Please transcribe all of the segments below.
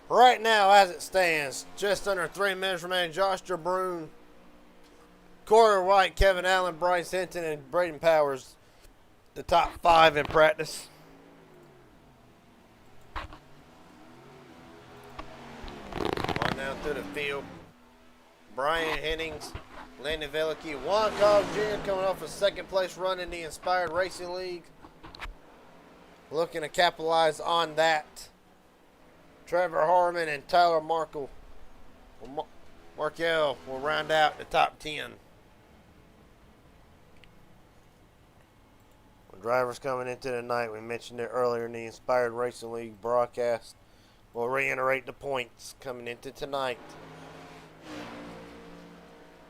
Right now, as it stands, just under 3 minutes remaining. Josh Jabrune, Corey Wright, Kevin Allen, Bryce Hinton, and Braden Powers, the top 5 in practice. On down through the field. Brian Hennings, Landon Velicky, Juan Cobb Jr. coming off a second place run in the Inspired Racing League. Looking to capitalize on that. Trevor Harmon and Tyler Markell will round out the top 10. Drivers coming into the night, we mentioned it earlier in the Inspired Racing League broadcast. We'll reiterate the points coming into tonight.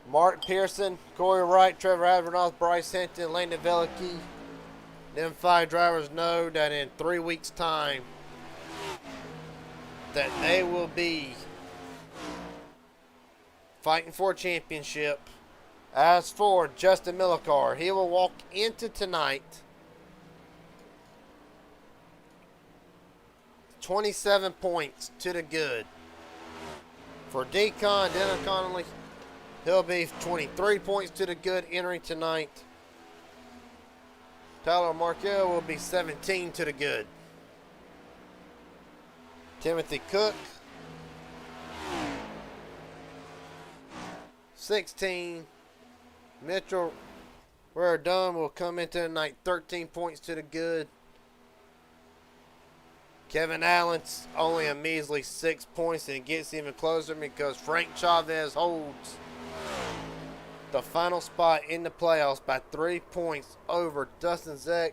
Martin Pearson, Corey Wright, Trevor Avernoth, Bryce Hinton, Landon Velicky. Them 5 drivers know that in 3 weeks' time that they will be fighting for a championship. As for Justin Millicar, he will walk into tonight 27 points to the good. For Decon, Dennis Connolly, he'll be 23 points to the good entering tonight. Tyler Markell will be 17 to the good. Timothy Cook, 16. Mitchell Dunn will come into the night 13 points to the good. Kevin Allen's only a measly 6 points, and it gets even closer because Frank Chavez holds the final spot in the playoffs by 3 points over Dustin Zeck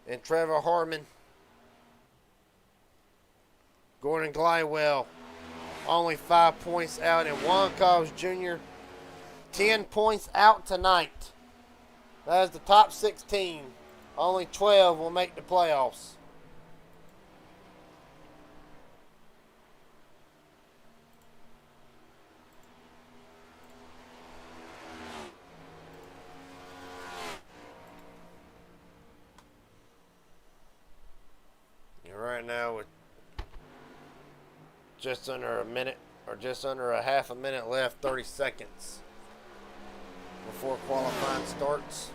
and Trevor Harmon. Gordon Glidewell only 5 points out, and Juan Cobbs Jr. 10 points out tonight. That is the top 16. Only 12 will make the playoffs. Right now with just under a minute or just under a half a minute left, 30 seconds before qualifying starts.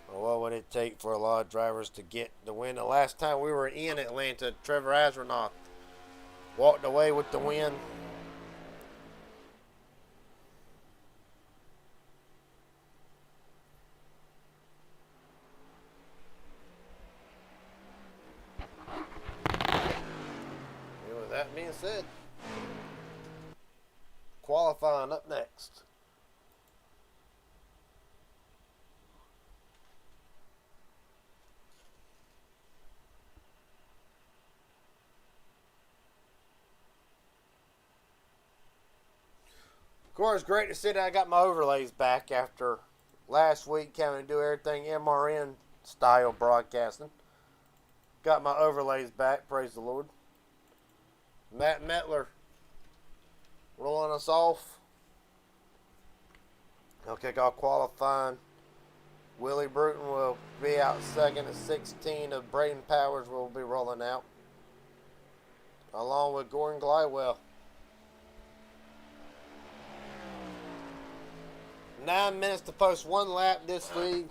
Well, what would it take for a lot of drivers to get the win? The last time we were in Atlanta, Trevor Avernoth walked away with the win. That being said, qualifying up next. Of course, great to see that I got my overlays back after last week having to do everything MRN style broadcasting. Got my overlays back, praise the Lord. Matt Metler rolling us off. He'll kick off qualifying. Willie Bruton will be out second at 16. Of Braden Powers will be rolling out, along with Gordon Glidewell. 9 minutes to post 1 lap this league.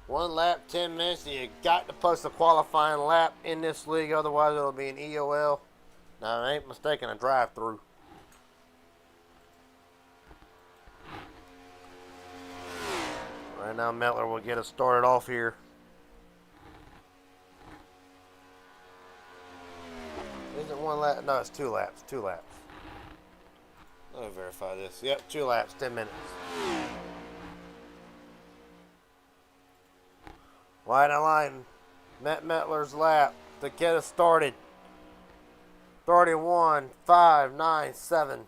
One lap, 10 minutes. You got to post a qualifying lap in this league, otherwise it'll be an EOL. Now, I ain't mistaken, a drive-through. Right now, Metler will get us started off here. Is it 1 lap? No, it's 2 laps. 2 laps. Let me verify this. Yep, 2 laps, 10 minutes. Wide line, Matt Metler's lap to get us started. 31.597.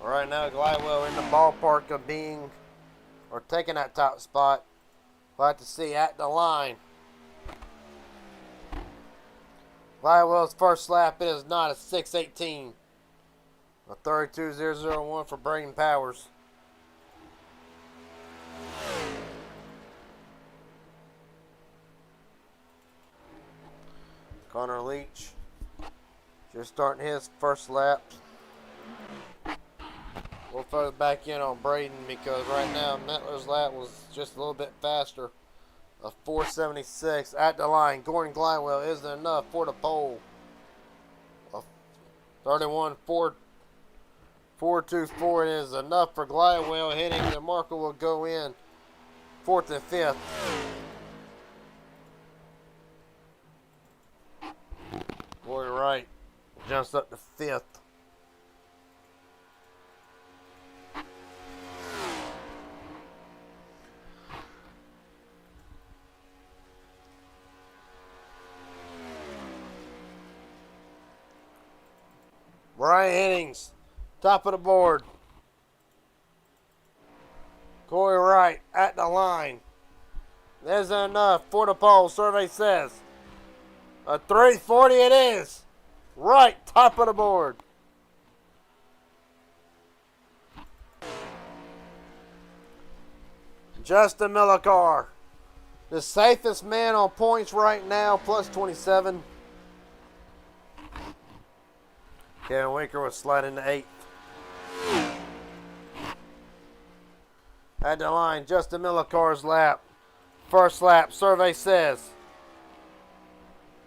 Right now, Glidewell in the ballpark of being, or taking that top spot. We'll have to see at the line. Glidewell's first lap, it is not a 6:18. A 32.001 for Braden Powers. Connor Leach just starting his first lap. We'll throw it back in on Braden because right now Mettler's lap was just a little bit faster. A 4.76 at the line. Gordon Glidewell isn't enough for the pole. A 31.424 is enough for Glidewell. Hitting the marker will go in 4th and 5th. Boy, right. Jumps up to 5th. Brian Hennings, top of the board. Corey Wright at the line. There's enough for the pole, survey says. A 340 it is. Right, top of the board. Justin Millicar, the safest man on points right now, plus 27. Kevin Winker was sliding to 8th. At the line, Justin Millicar's lap. First lap, survey says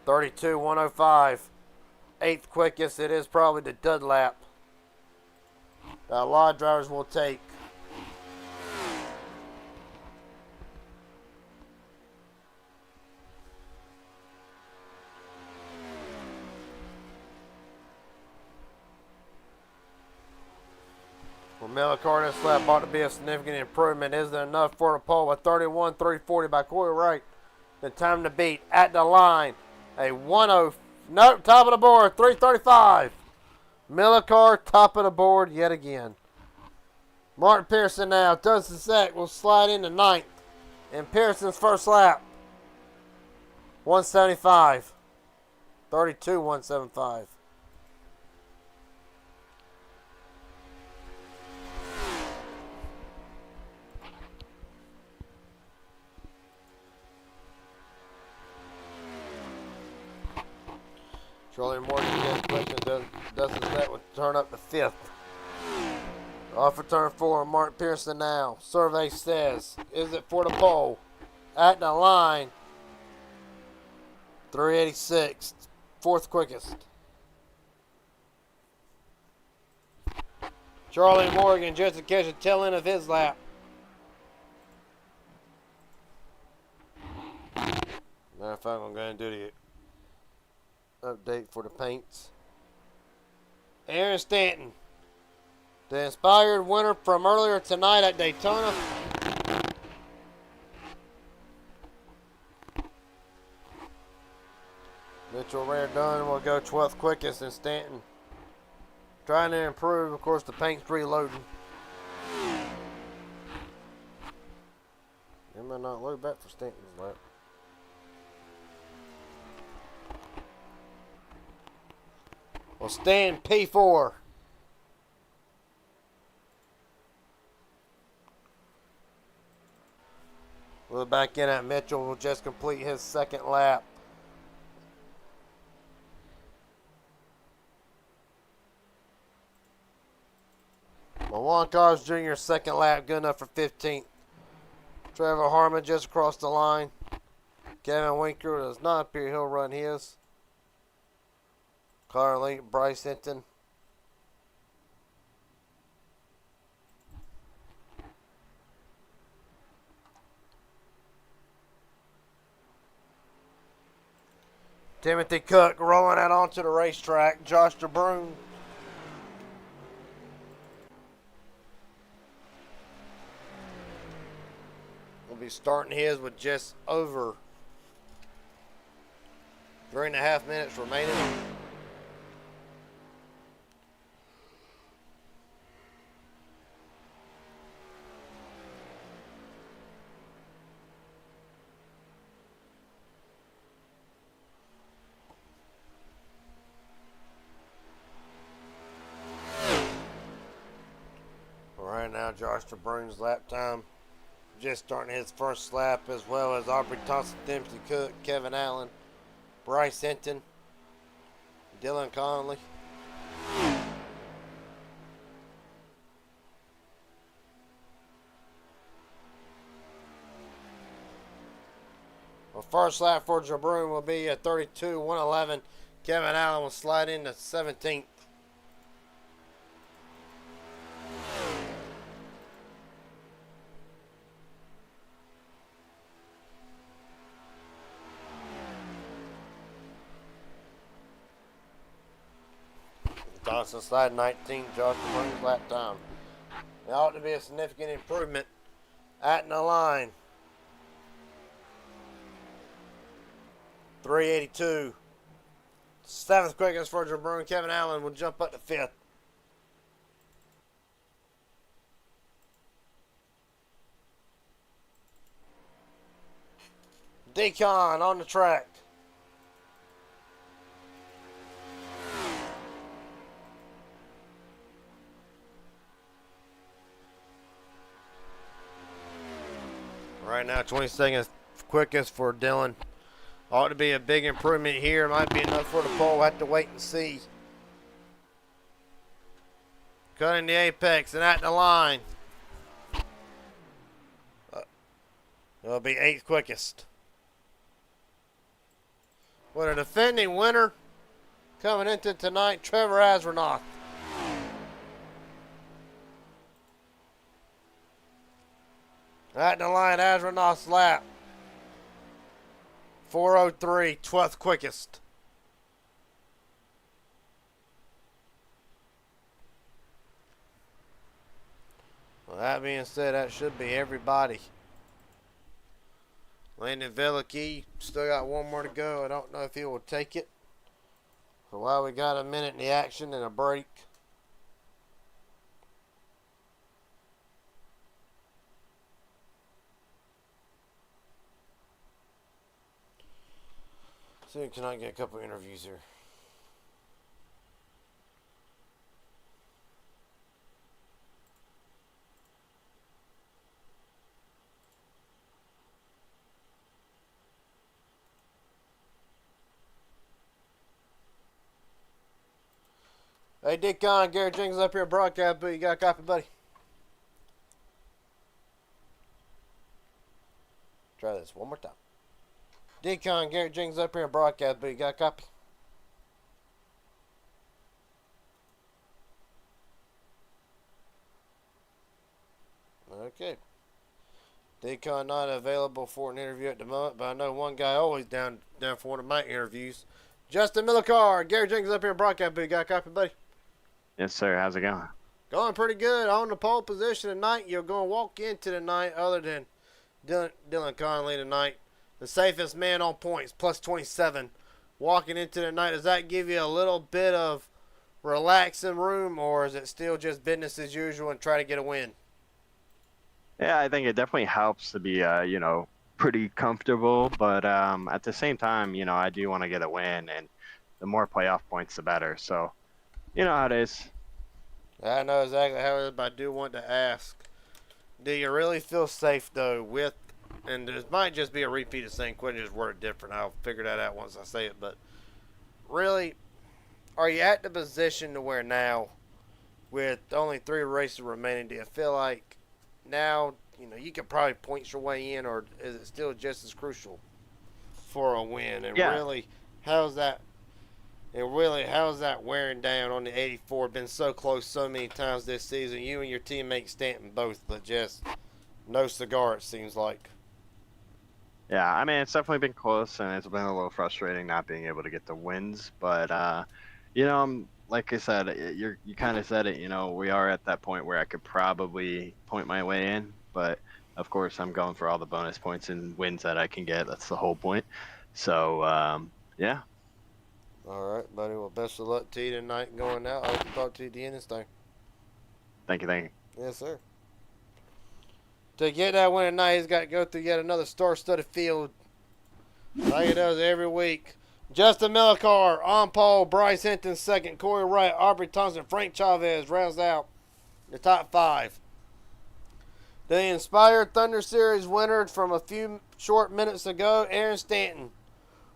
32.105. 8th quickest, it is probably the dud lap that a lot of drivers will take. Well, Millicar this lap ought to be a significant improvement. Is there enough for a pole? A 31.340 by Corey Wright. The time to beat at the line. A 10. Nope, top of the board. 335. Millicar top of the board yet again. Martin Pearson now. Dustin Sack will slide into 9th. In Pearson's first lap. 175. 32.175. Charlie Morgan gets question. Dustin Sack will turn up to 5th. Off for turn 4. Martin Pearson now. Survey says, is it for the pole? At the line. 386. 4th quickest. Charlie Morgan just to catch the tail end of his lap. Matter of fact, I'm going to do the update for the paints. Aaron Stanton, the inspired winner from earlier tonight at Daytona. Mitchell Rare-Dunn will go 12th quickest, and Stanton trying to improve. Of course, the paint's reloading. It might not load back for Stanton's lap. Well, Stan P4. We'll back in at Mitchell. Will just complete his second lap. Well, Juan Carlos Jr. second lap, good enough for 15th. Trevor Harmon just across the line. Kevin Winker does not appear he'll run his. Carly, Bryce Hinton. Timothy Cook rolling out onto the racetrack. Josh DeBrune. Will be starting his with just over 3.5 minutes remaining. now Josh DeBruyn's lap time. Just starting his first lap, as well as Aubrey Thompson, Dempsey Cook, Kevin Allen, Bryce Hinton, Dylan Conley. Well, first lap for DeBruyn will be a 32.111. Kevin Allen will slide into 17th. Johnson slide 19, Josh DeBruyn's lap time. It ought to be a significant improvement at the line. 382. Seventh quickest for DeBruyn. Kevin Allen will jump up to fifth. Decon on the track. Right now, 20 seconds quickest for Dylan. Ought to be a big improvement here. Might be enough for the pole. We'll have to wait and see. Cutting the apex and at the line. It'll be eighth quickest. With a defending winner coming into tonight, Trevor Asrenoff. At the line, Asrenoff's lap. 4:03, 12th quickest. Well, that being said, that should be everybody. Landon Velicky still got one more to go. I don't know if he will take it. So while we got a minute in the action and a break. See, can I get a couple interviews here? Hey, Dick Kahn, Garrett Jenkins up here, broadcast, but you got a copy, buddy? Try this one more time. Decon, Garrett Jenkins up here in broadcast, but you got a copy? Okay. Decon not available for an interview at the moment, but I know one guy always down for one of my interviews. Justin Millicar, Garrett Jenkins up here in broadcast, but you got a copy, buddy? Yes, sir. How's it going? Going pretty good. On the pole position tonight. You're going to walk into the night other than Dylan Conley tonight. The safest man on points, plus 27. Walking into the night, does that give you a little bit of relaxing room, or is it still just business as usual and try to get a win? Yeah, I think it definitely helps to be, pretty comfortable. But at the same time, I do want to get a win, and the more playoff points, the better. So, you know how it is. I know exactly how it is, but I do want to ask, do you really feel safe, though, with, and this might just be a repeat of the same question, just word different. I'll figure that out once I say it. But really, are you at the position to where now, with only 3 races remaining, do you feel like now, you could probably point your way in, or is it still just as crucial for a win? And really, how's that wearing down on the 84? Been so close so many times this season. You and your teammate Stanton both, but just no cigar, it seems like. Yeah, I mean, it's definitely been close, and it's been a little frustrating not being able to get the wins. But, like I said, you kind of said it, we are at that point where I could probably point my way in. But, of course, I'm going for all the bonus points and wins that I can get. That's the whole point. So, yeah. All right, buddy. Well, best of luck to you tonight going out. I hope to talk to you at the end of this thing. Thank you. Yes, sir. To get that win tonight, he's got to go through yet another star-studded field like he does every week. Justin Millicar on pole, Bryce Hinton second, Corey Wright, Aubrey Thompson, Frank Chavez rounds out the top 5. The Inspired Thunder Series winner from a few short minutes ago, Aaron Stanton.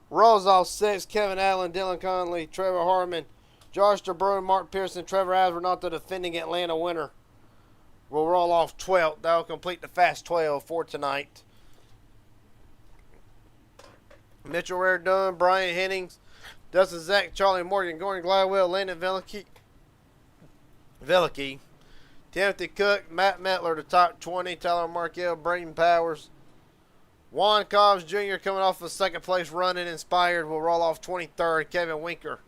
Rolls off 6, Kevin Allen, Dylan Conley, Trevor Harmon, Josh DeBruin, Mark Pearson, Trevor Asper, not the defending Atlanta winner. Will roll off 12th. That will complete the Fast 12 for tonight. Mitchell Rare Dunn, Brian Hennings, Dustin Zach, Charlie Morgan, Gordon Gladwell, Landon Velicky, Timothy Cook, Matt Metler, the top 20, Tyler Markell, Braden Powers, Juan Cobbs Jr. coming off a second place run and Inspired will roll off 23rd, Kevin Winker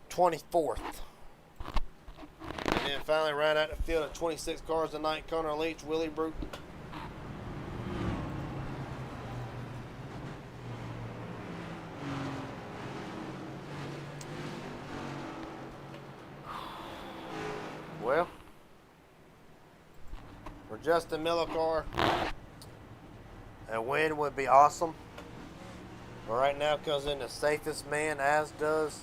24th. And then finally round out the field at 26 cars tonight, Connor Leach, Willie Bruton. Well, for Justin Miller car, a win would be awesome. But right now comes in the safest man, as does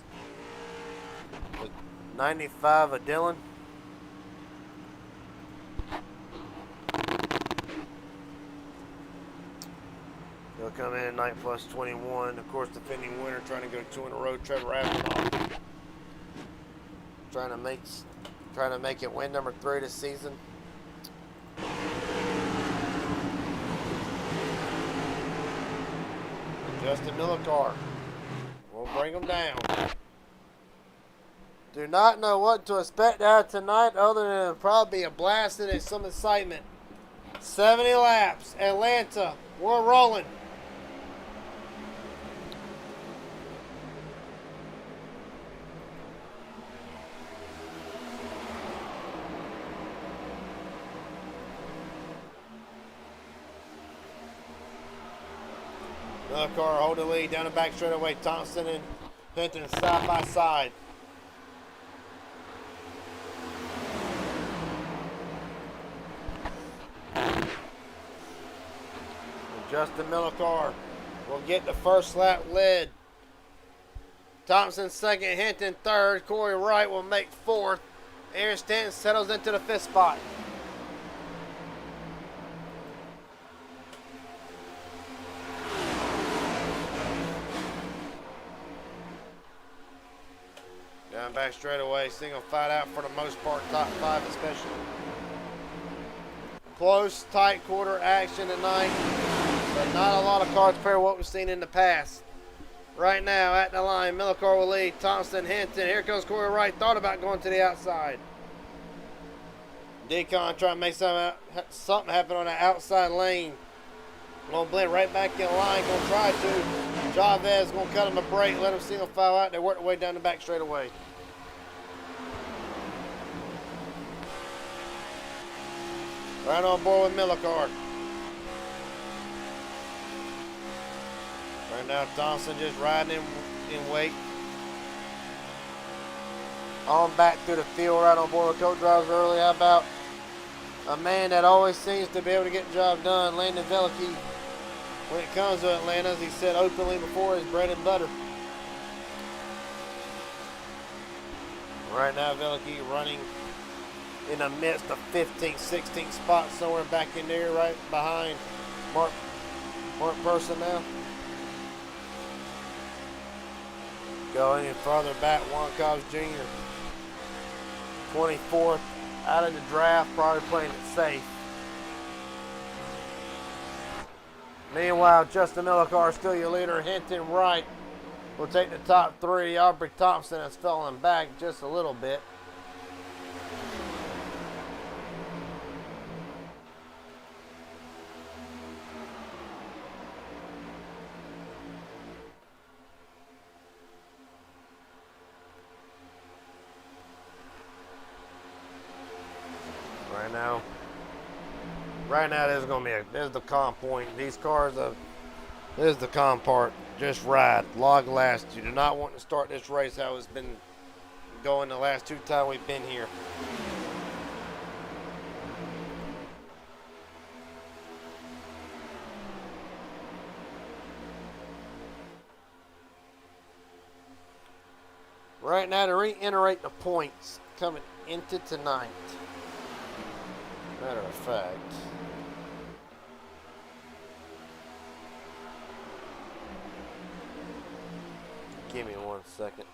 the 95 of Dylan. He'll come in at night plus 21. Of course, defending winner trying to go 2 in a row, Trevor Asper. Trying to make it win number 3 this season. Justin Miller car. We'll bring them down. Do not know what to expect out tonight other than it'll probably be a blast and some excitement. 70 laps. Atlanta. We're rolling. Another car hold the lead down the back straightaway. Thompson and Hinton side by side. Justin Miller car will get the first lap led. Thompson second, Hinton third. Corey Wright will make 4th. Aaron Stanton settles into the 5th spot. Down back straightaway, single fight out for the most part, top 5 especially. Close, tight quarter action tonight, but not a lot of cars compared to what we've seen in the past. Right now, at the line, Miller car will lead, Thompson, Hinton. Here comes Corey Wright, thought about going to the outside. Decon trying to make something happen on the outside lane. Gonna blend right back in line, gonna try to. Chavez gonna cut him a break, let him single file out. They work their way down the back straightaway. Right on board with Miller car. Right now, Thompson just riding in wait. On back through the field, right on board with co-drivers early. How about a man that always seems to be able to get the job done, Landon Velicky. When it comes to Atlanta, as he said openly before, is bread and butter. Right now, Velicky running in the midst of 15th, 16th spot, somewhere back in there, right behind Mark Person now. Going in farther back, Juan Cobbs Jr. 24th, out of the draft, probably playing it safe. Meanwhile, Justin Miller car still your leader. Hinton Wright will take the top 3. Aubrey Thompson has fallen back just a little bit. Right now, there's the calm point. These cars, this is the calm part. Just ride, log last. You do not want to start this race how it's been going the last 2 times we've been here. Right now, to reiterate the points coming into tonight. Matter of fact, give me 1 second.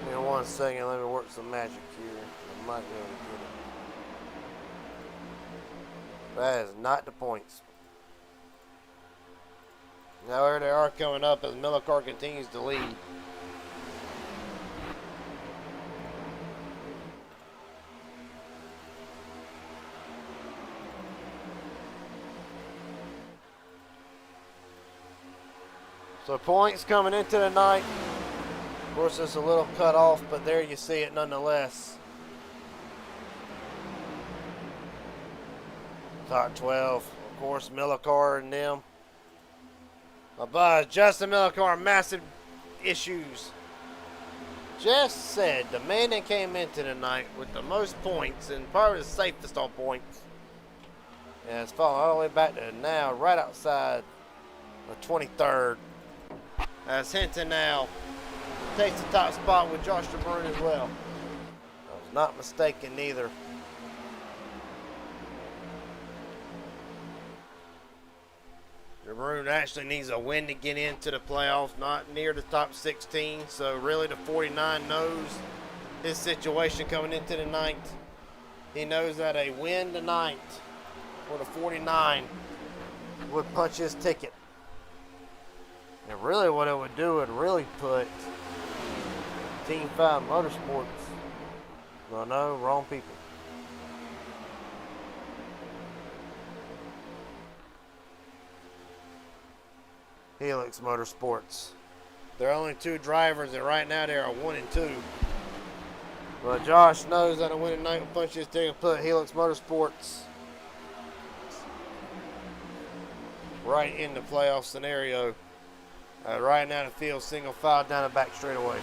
Give me 1 second, let me work some magic here. I might be able to get it. That is not the points. However, they are coming up as Millicor continues to lead. So points coming into the night. Of course, it's a little cut off, but there you see it nonetheless. Top 12, of course, Millicor and them. But Justin Millicor, massive issues. Just said the man that came into the night with the most points and probably the safest on points. And it's falling all the way back to now, right outside the 23rd. As Hinton now takes the top spot with Josh DeBruyn as well. I was not mistaken neither. DeBruyn actually needs a win to get into the playoffs, not near the top 16. So really the 49 knows his situation coming into the night. He knows that a win tonight for the 49 would punch his ticket. And really what it would do would really put Team 5 Motorsports. No, wrong people. Helix Motorsports. There are only 2 drivers, and right now there are 1 and 2. But Josh knows that a winning night will punch his ticket and put Helix Motorsports right in the playoff scenario. Right now the field single file down the back straightaway.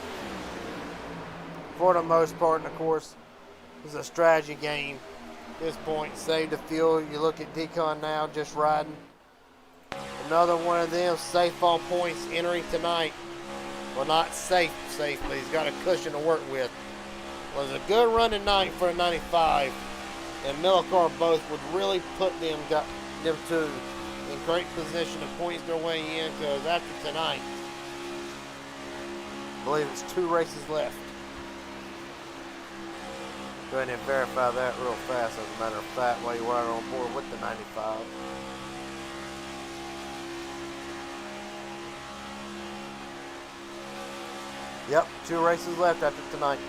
For the most part, and of course, it's a strategy game. At this point, save the field. You look at Decon now, just riding. Another one of them, safe on points entering tonight. Well, not safe, but he's got a cushion to work with. It was a good run tonight for a 95, and Millicor both would really put them two in great position to points their way in, because after tonight, I believe it's 2 races left. Go ahead and verify that real fast, as a matter of fact, while you are on board with the 95. Yep, 2 races left after tonight.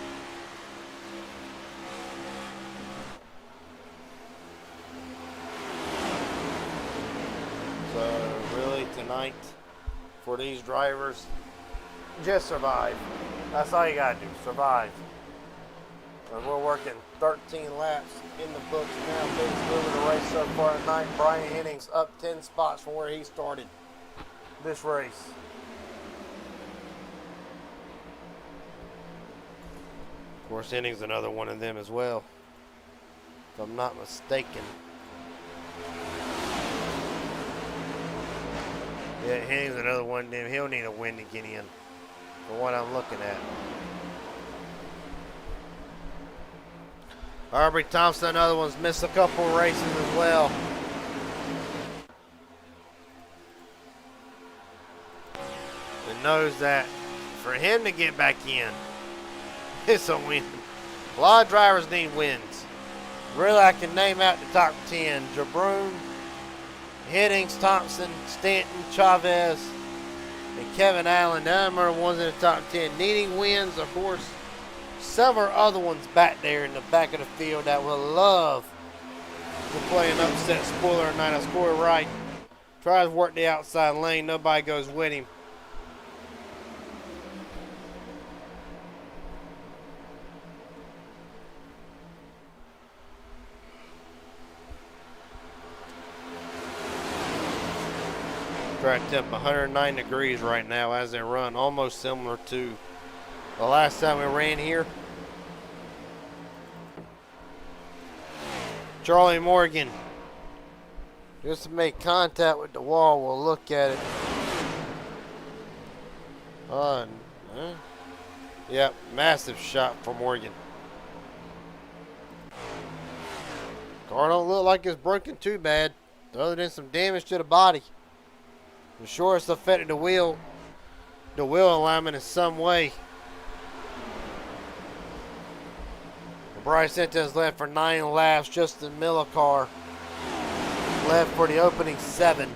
So really tonight, for these drivers, just survive. That's all you gotta do, survive. And we're working 13 laps in the books now. Biggest move of the race so far tonight. Brian Hennings up 10 spots from where he started this race. Of course, Hennings another one of them as well, if I'm not mistaken. Yeah, Hennings another one of them. He'll need a win to get in, for what I'm looking at. Aubrey Thompson, another one's missed a couple races as well. And knows that for him to get back in, it's a win. A lot of drivers need wins. Really, I can name out the top 10. DeBruyn, Hennings, Thompson, Stanton, Chavez, and Kevin Allen. None are the ones in the top 10 needing wins. Of course, several other ones back there in the back of the field that will love to play an upset spoiler tonight. I score it right. Tries to work the outside lane. Nobody goes with him. Track temp 109 degrees right now as they run, almost similar to the last time we ran here. Charlie Morgan just to make contact with the wall. We'll look at it. Yep, massive shot from Morgan. Car don't look like it's broken too bad, other than some damage to the body. I'm sure it's affected the wheel alignment in some way. Bryce Enten led for 9 laps. Justin Millicar led for the opening 7.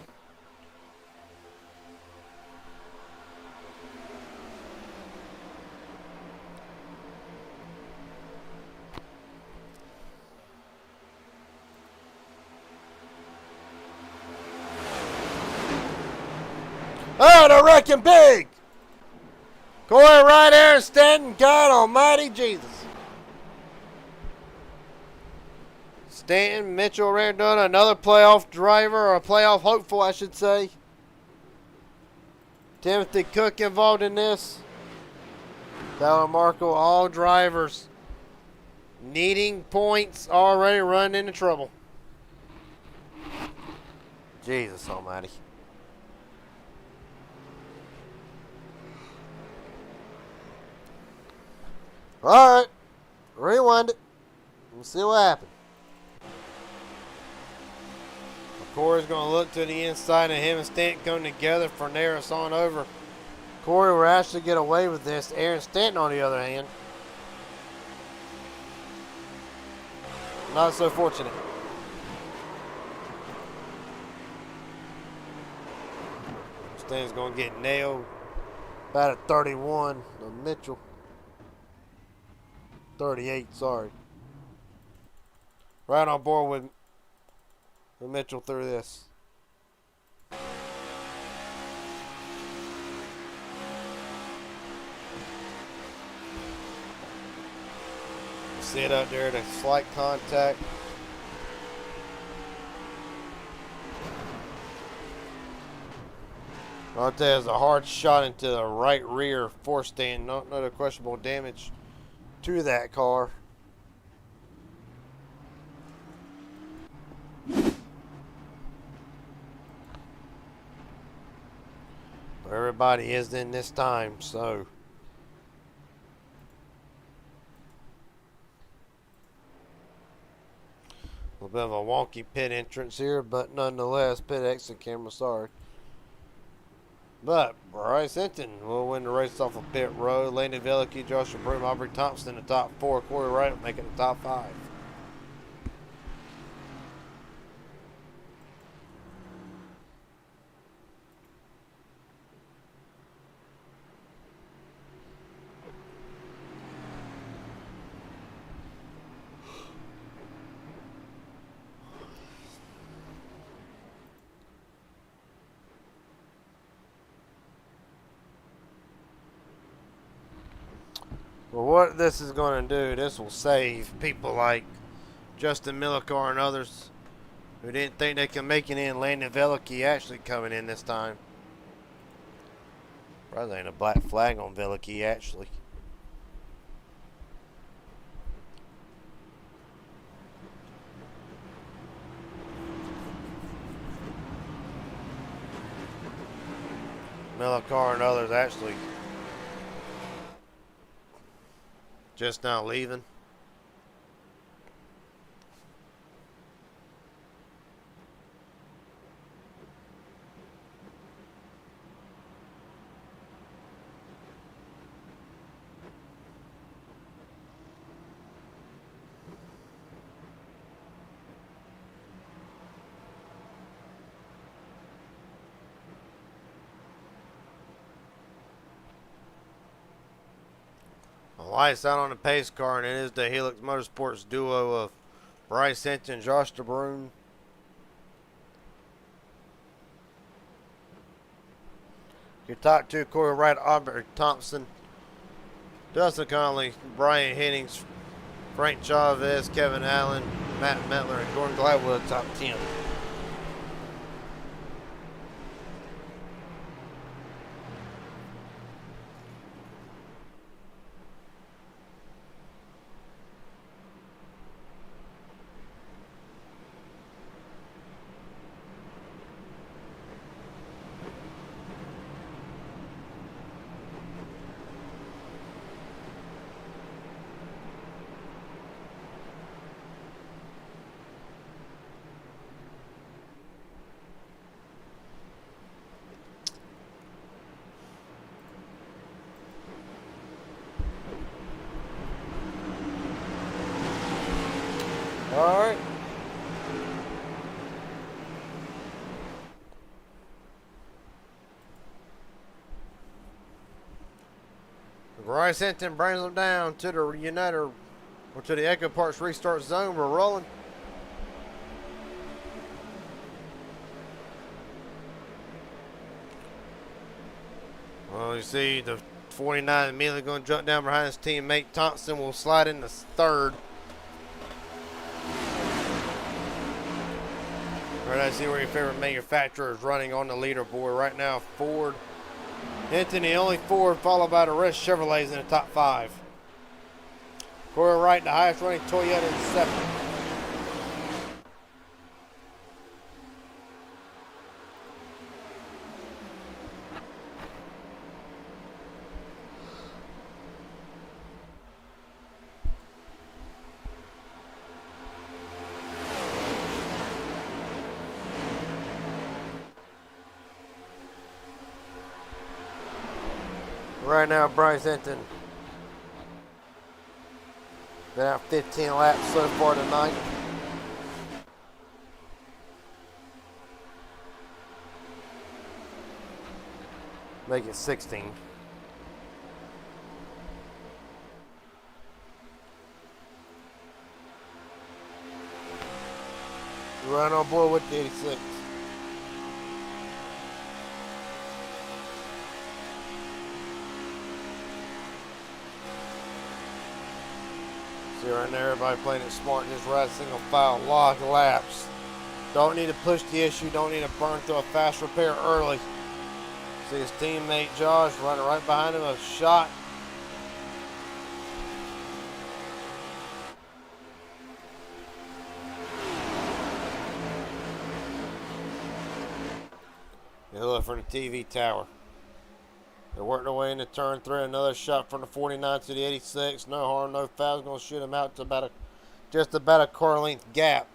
Oh, they're wrecking big! Corey right there and Stanton. God almighty Jesus. Stanton, Mitchell Randona, another playoff driver, or a playoff hopeful, I should say. Timothy Cook involved in this. Tyler Markle, all drivers needing points, already running into trouble. Jesus almighty. Alright, rewind it. We'll see what happens. Corey's going to look to the inside, and him and Stanton come together for Naris on over. Corey will actually get away with this. Aaron Stanton, on the other hand, not so fortunate. Stanton's going to get nailed. About a 31 of Mitchell. 38, sorry. Right on board with Mitchell through this. See it out there, the slight contact. Montez a hard shot into the right rear force stand. No other questionable damage to that car. Everybody is in this time, so a little bit of a wonky pit entrance here, but nonetheless, pit exit camera, sorry. But Bryce Enten will win the race off of pit road. Landon Velicky, Joshua Broom, Aubrey Thompson in the top 4. Corey Wright making the top 5. Well, what this is going to do, this will save people like Justin Millicar and others who didn't think they could make it in. Landon Velicky actually coming in this time. Probably ain't a black flag on Velicky actually. Millicar and others actually just now leaving. Lights out on the pace car, and it is the Helix Motorsports duo of Bryce Enten and Josh DeBrun. Your top 2, Corey Wright, Aubrey Thompson, Dustin Conley, Brian Hennings, Frank Chavez, Kevin Allen, Matt Metler, and Gordon Gladwell top 10. All right. Bryce Hinton brings them down to the United, or to the Echo Parks restart zone. We're rolling. Well, you see the 49 immediately going to jump down behind his teammate. Thompson will slide into third. All right, I see where your favorite manufacturer is running on the leaderboard right now. Ford, Hinton, the only Ford, followed by the rest Chevrolets in the top 5. Corey Wright, the highest running Toyota in 7th. Right now, Bryce Hinton been out 15 laps so far tonight. Make it 16. Right on board with the 86. See right there, everybody playing it smart, just ride single file, lock laps. Don't need to push the issue, don't need to burn through a fast repair early. See his teammate Josh running right behind him, a shot. They look for the TV tower. They're working their way into turn 3. Another shot from the 49 to the 86. No harm, no foul. Going to shoot him out to just about a car length gap.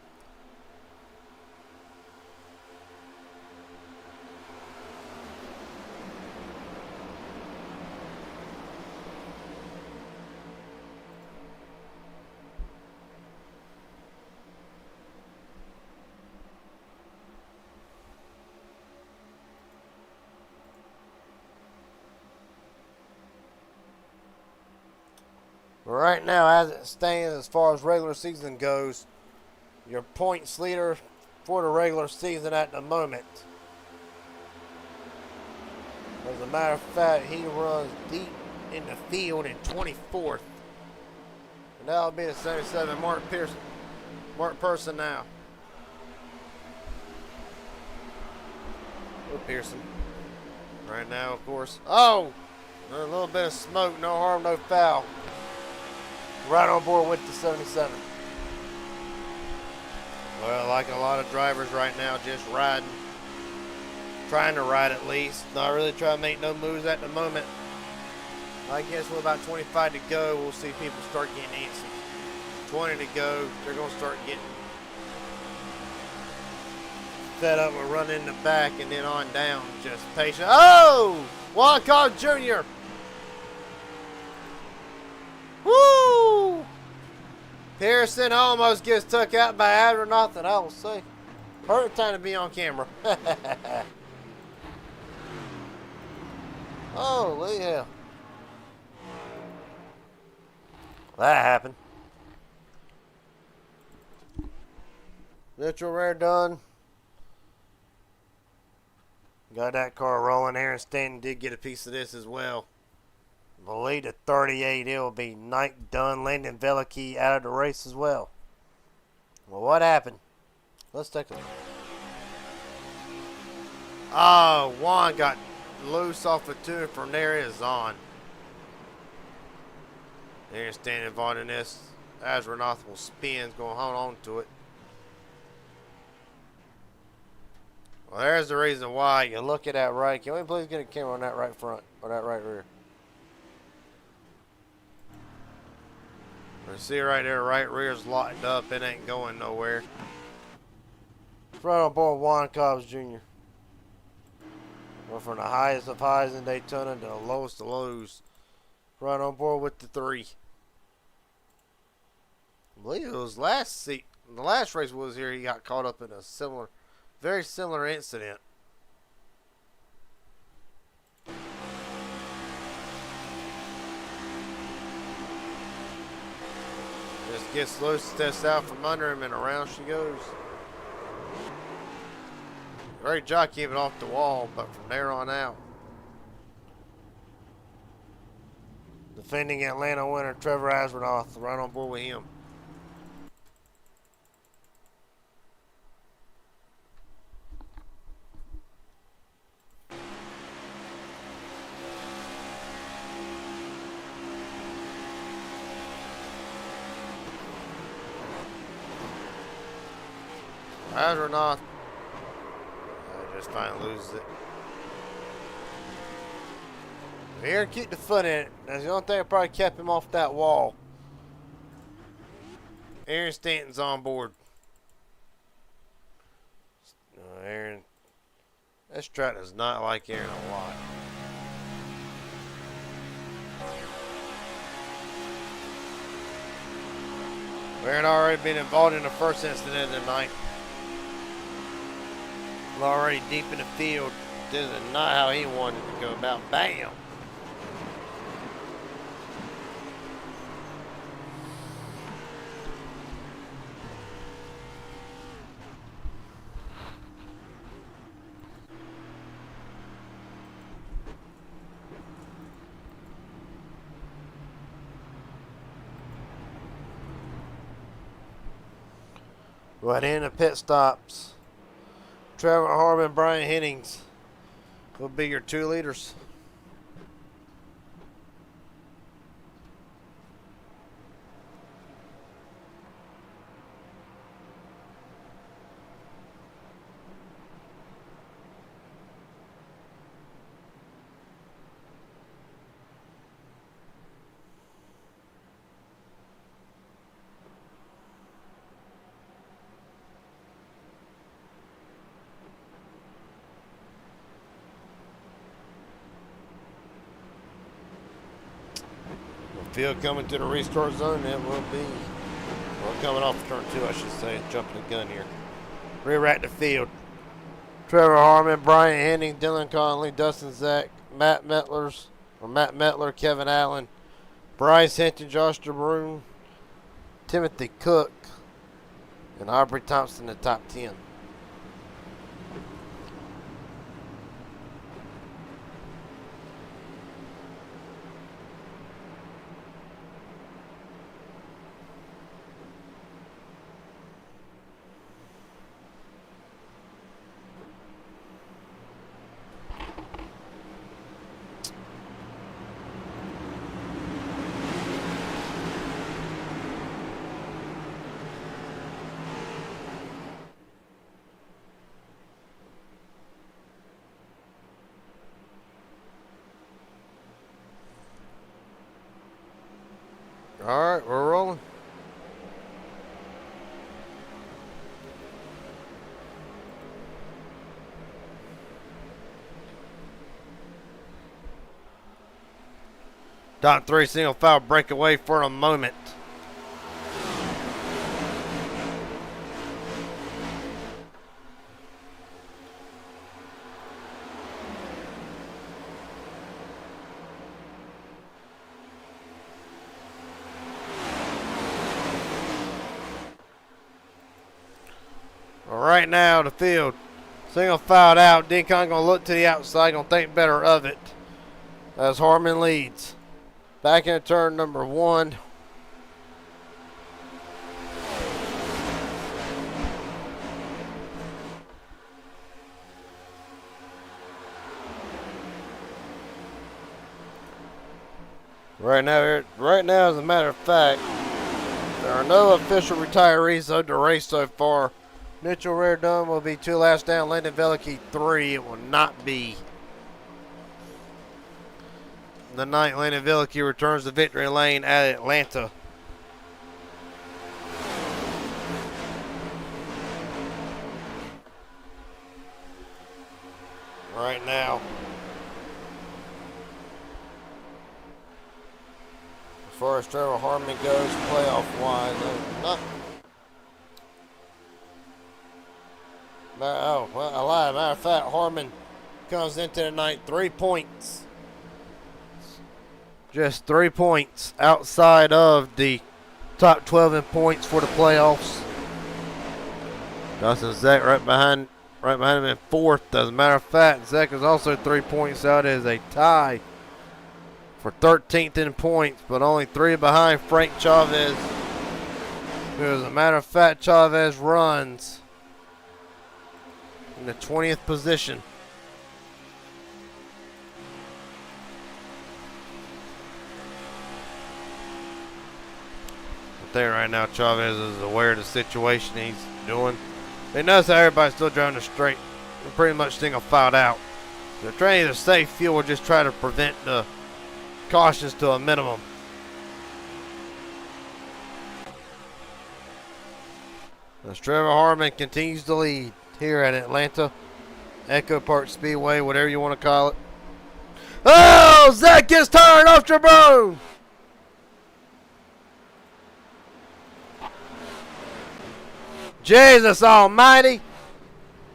Right now, as it stands, as far as regular season goes, your points leader for the regular season at the moment. As a matter of fact, he runs deep in the field in 24th. And that'll be the 77, Mark Pearson. Mark Person now. Oh, Pearson. Right now, of course. Oh! A little bit of smoke, no harm, no foul. Right on board with the 77. Well, like a lot of drivers right now, just riding. Trying to ride at least. Not really trying to make no moves at the moment. I guess with about 25 to go, we'll see people start getting antsy. 20 to go, they're going to start getting fed up with running in the back and then on down. Just patient. Oh! Juan Cobb Jr. Woo! Pearson almost gets took out by Adronoth, I will say. Perfect time to be on camera. Holy hell. That happened. Mitchell Rare done. Got that car rolling. Aaron Stanton did get a piece of this as well. I believe the 38, it will be Nike Dunn, Landon Velicky out of the race as well. Well, what happened? Let's take a look. Oh, Juan got loose off the two, and from there it is on. Aaron Stanton involved in this. Adronoth will spin, going to hold on to it. Well, there's the reason why. You look at that right. Can we please get a camera on that right front or that right rear? You see right there, right rear's locked up. It ain't going nowhere. Right on board Juan Cobbs Jr. Well, from the highest of highs in Daytona to the lowest of lows. Right on board with the 3. I believe it was last the last race was here, he got caught up in a similar, very similar incident. Just gets loose, steps out from under him, and around she goes. Great job keeping off the wall, but from there on out. Defending Atlanta winner Trevor Asronoff, right on board with him. Asronoff just finally loses it. Here, keep the foot in it. That's the only thing that probably kept him off that wall. Aaron Stanton's on board. Aaron, this track does not like Aaron a lot. Aaron already been involved in the first incident of the night. Already deep in the field. This is not how he wanted to go about. Bam! Right in the pit stops. Trevor Harmon, Brian Hennings will be your 2 leaders. Field coming to the restart zone, it will be, well, coming off turn 2, I should say, jumping the gun here. Rear at the field. Trevor Harmon, Brian Henning, Dylan Conley, Dustin Zach, Matt Mettler, Kevin Allen, Bryce Hinton, Josh DeBrune, Timothy Cook, and Aubrey Thompson in the top 10. All right, we're rolling. Dot 3 single file breakaway for a moment. Right now, the field. Single filed out. Deacon gonna look to the outside, gonna think better of it. As Harmon leads. Back in turn number 1. Right now, as a matter of fact, there are no official retirees of the race so far. Mitchell Reardon will be 2 laps down. Landon Veliky 3. It will not be the night Landon Veliky returns to victory lane at Atlanta. Right now, as far as Trevor Harmon goes, playoff wise, Oh, well, I lied. Matter of fact, Harmon comes into the night 3 points. Just 3 points outside of the top 12 in points for the playoffs. Dustin Zach right behind him in fourth. As a matter of fact, Zach is also 3 points out as a tie for 13th in points, but only 3 behind Frank Chavez, who, as a matter of fact, Chavez runs in the 20th position. I think right now Chavez is aware of the situation he's doing. They notice how everybody's still driving the straight. They're pretty much single filed out. They're trying to save fuel or just try to prevent the cautions to a minimum. As Trevor Harmon continues to lead here at Atlanta Echo Park Speedway, whatever you want to call it. Oh, Zach gets turned off Trebone. Jesus almighty.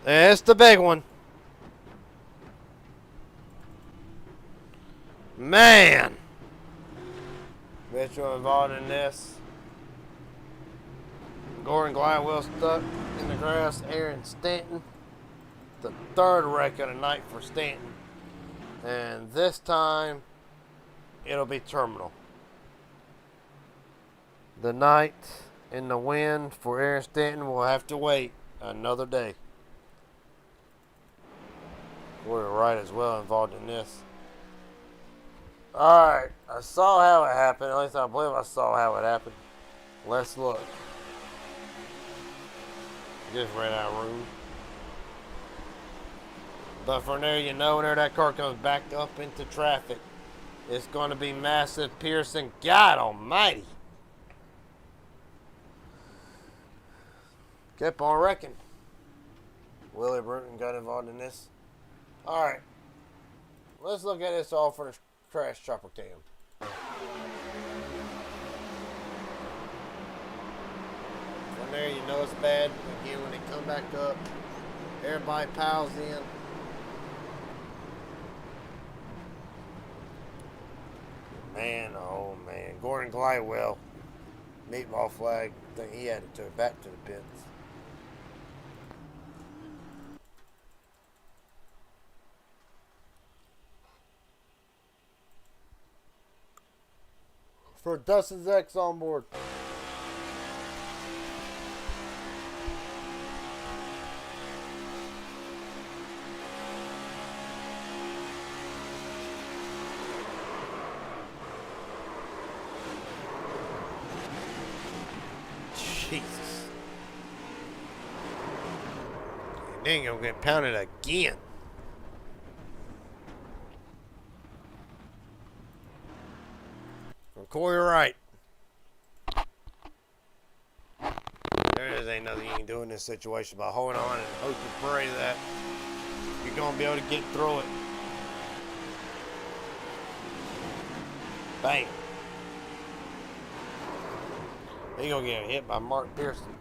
It's the big one. Man. Mitchell involved in this. Gordon Glidewell stuck in the grass. Aaron Stanton. The third wreck of the night for Stanton. And this time, it'll be terminal. The night in the wind for Aaron Stanton will have to wait another day. We're right as well involved in this. Alright, I saw how it happened. At least I believe I saw how it happened. Let's look. Just ran out of room. But from there, you know, whenever that car comes back up into traffic, it's going to be massive. Pearson, God almighty. Kept on wrecking. Willie Bruton got involved in this. Alright. Let's look at this all for the crash chopper cam. From there, you know it's bad. Again, when they come back up, everybody piles in. Man, oh man. Gordon Glidewell, meatball flag. I think he had it to back to the pits. For Dustin's X on board. Jesus. And then you'll get pounded again. Corey Wright. There is ain't nothing you can do in this situation but hold on and hope and pray that you're going to be able to get through it. Bang. He's going to get hit by Mark Pearson.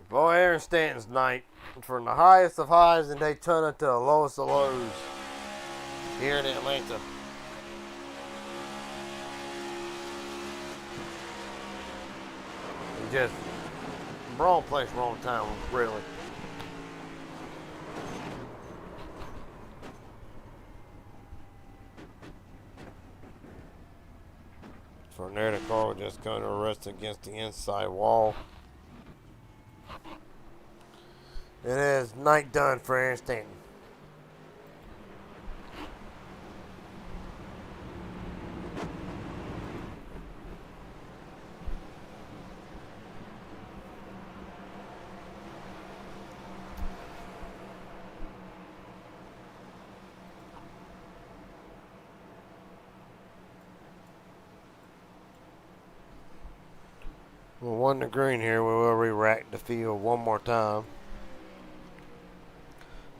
Boy, Aaron Stanton's night, from the highest of highs in Daytona to the lowest of lows here in Atlanta. He just wrong place, wrong time, really. From there, the car was just going to rest against the inside wall. It is night done for Aaron Stanton. We'll one to green here. We will re-rack the field one more time.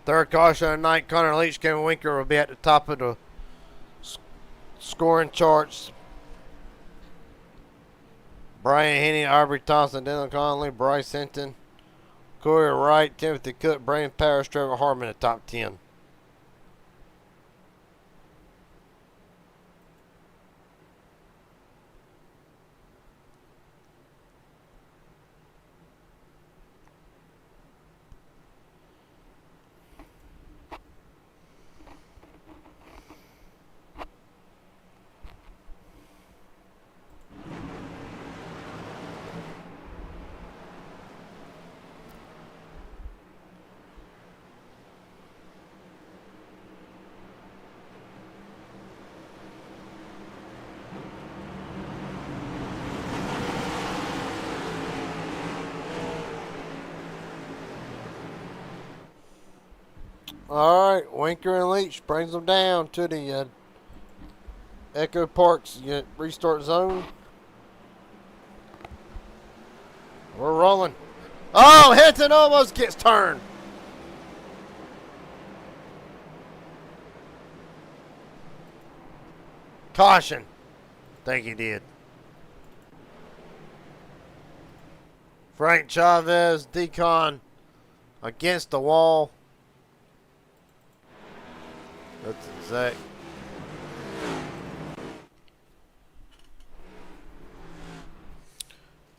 Third caution of the night, Connor Leach, Kevin Winker will be at the top of the scoring charts. Brian Henning, Aubrey Thompson, Dylan Conley, Bryce Hinton, Corey Wright, Timothy Cook, Brandon Parrish, Trevor Harmon in the top 10. Alright, Winker and Leach brings them down to the Echo Park's restart zone. We're rolling. Oh, Hinton almost gets turned. Caution. Think he did. Frank Chavez, Decon against the wall. That's exact.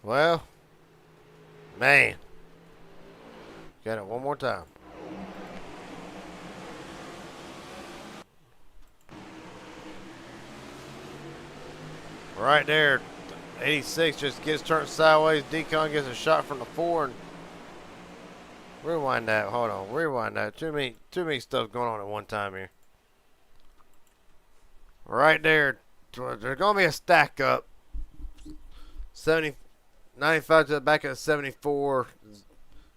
Well, man. Got it one more time. Right there. 86 just gets turned sideways. Decon gets a shot from the 4. And rewind that. Hold on. Rewind that. Too many stuff going on at one time here. Right there. There's going to be a stack up. 95 to the back of the 74.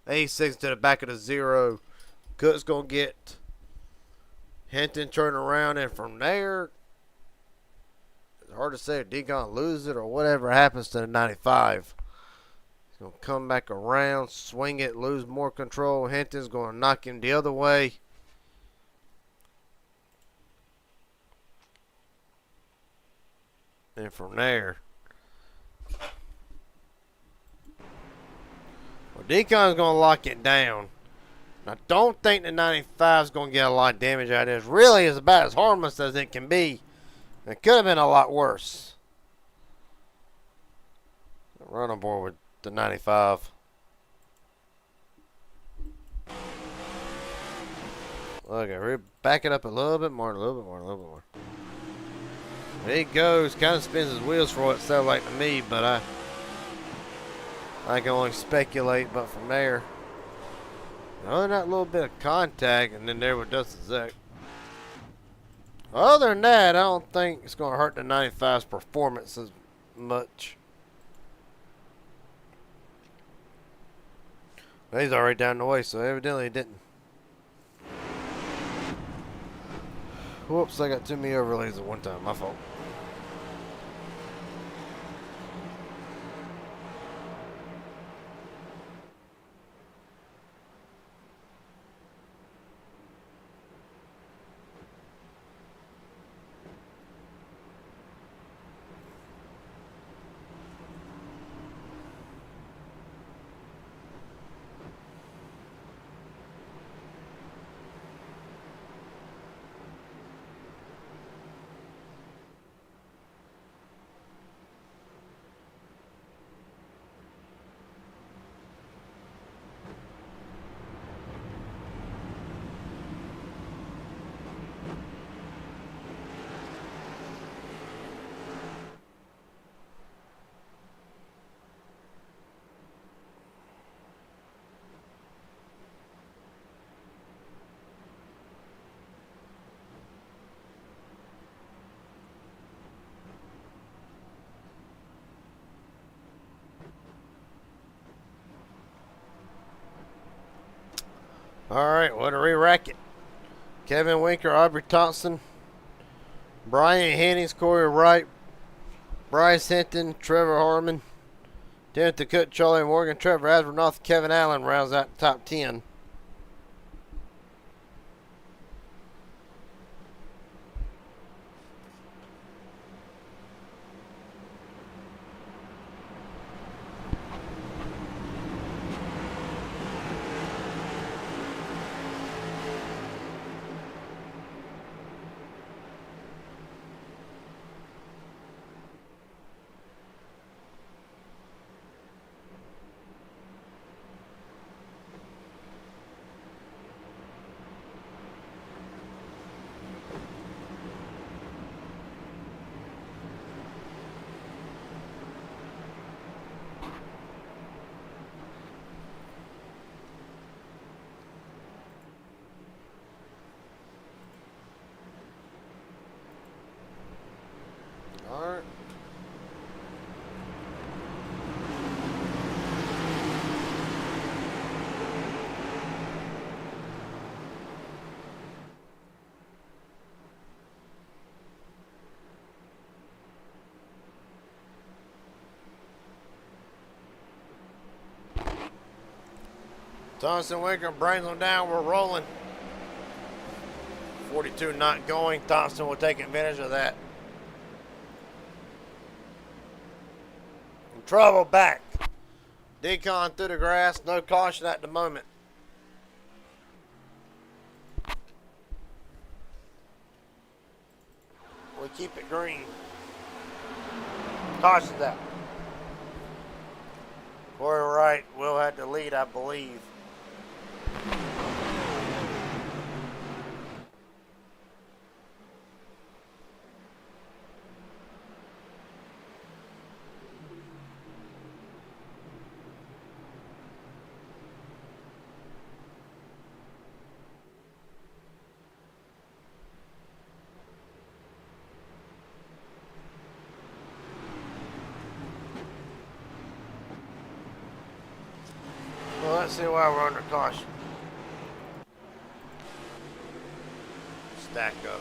86 to the back of the 0. Cook's going to get Hinton turning around. And from there, it's hard to say if Decon loses it or whatever happens to the 95. He's going to come back around, swing it, lose more control. Hinton's going to knock him the other way. And from there, well, Decon's going to lock it down. I don't think the 95 is going to get a lot of damage out of this. Really, it's about as harmless as it can be. It could have been a lot worse. Run on board with the 95. Okay, we're backing up a little bit more, a little bit more, a little bit more. There he goes. Kind of spins his wheels for what it sounds like to me, but I can only speculate. But from there, other than that little bit of contact, and then there with Dustin Zek. Other than that, I don't think it's going to hurt the 95's performance as much. But he's already down the way, so evidently he didn't. Whoops, I got too many overlays at one time. My fault. Alright, what a re-racket. Kevin Winker, Aubrey Thompson, Brian Hennings, Corey Wright, Bryce Hinton, Trevor Harmon, Timothy Cook, Charlie Morgan, Trevor Asbernoth, Kevin Allen rounds out the top 10. Thompson Winker brings them down. We're rolling. 42 not going. Thompson will take advantage of that. In trouble back. Decon through the grass. No caution at the moment. We keep it green. Caution's out. Corey Wright will have the lead, I believe. Well, let's see why we're under caution. Stack up.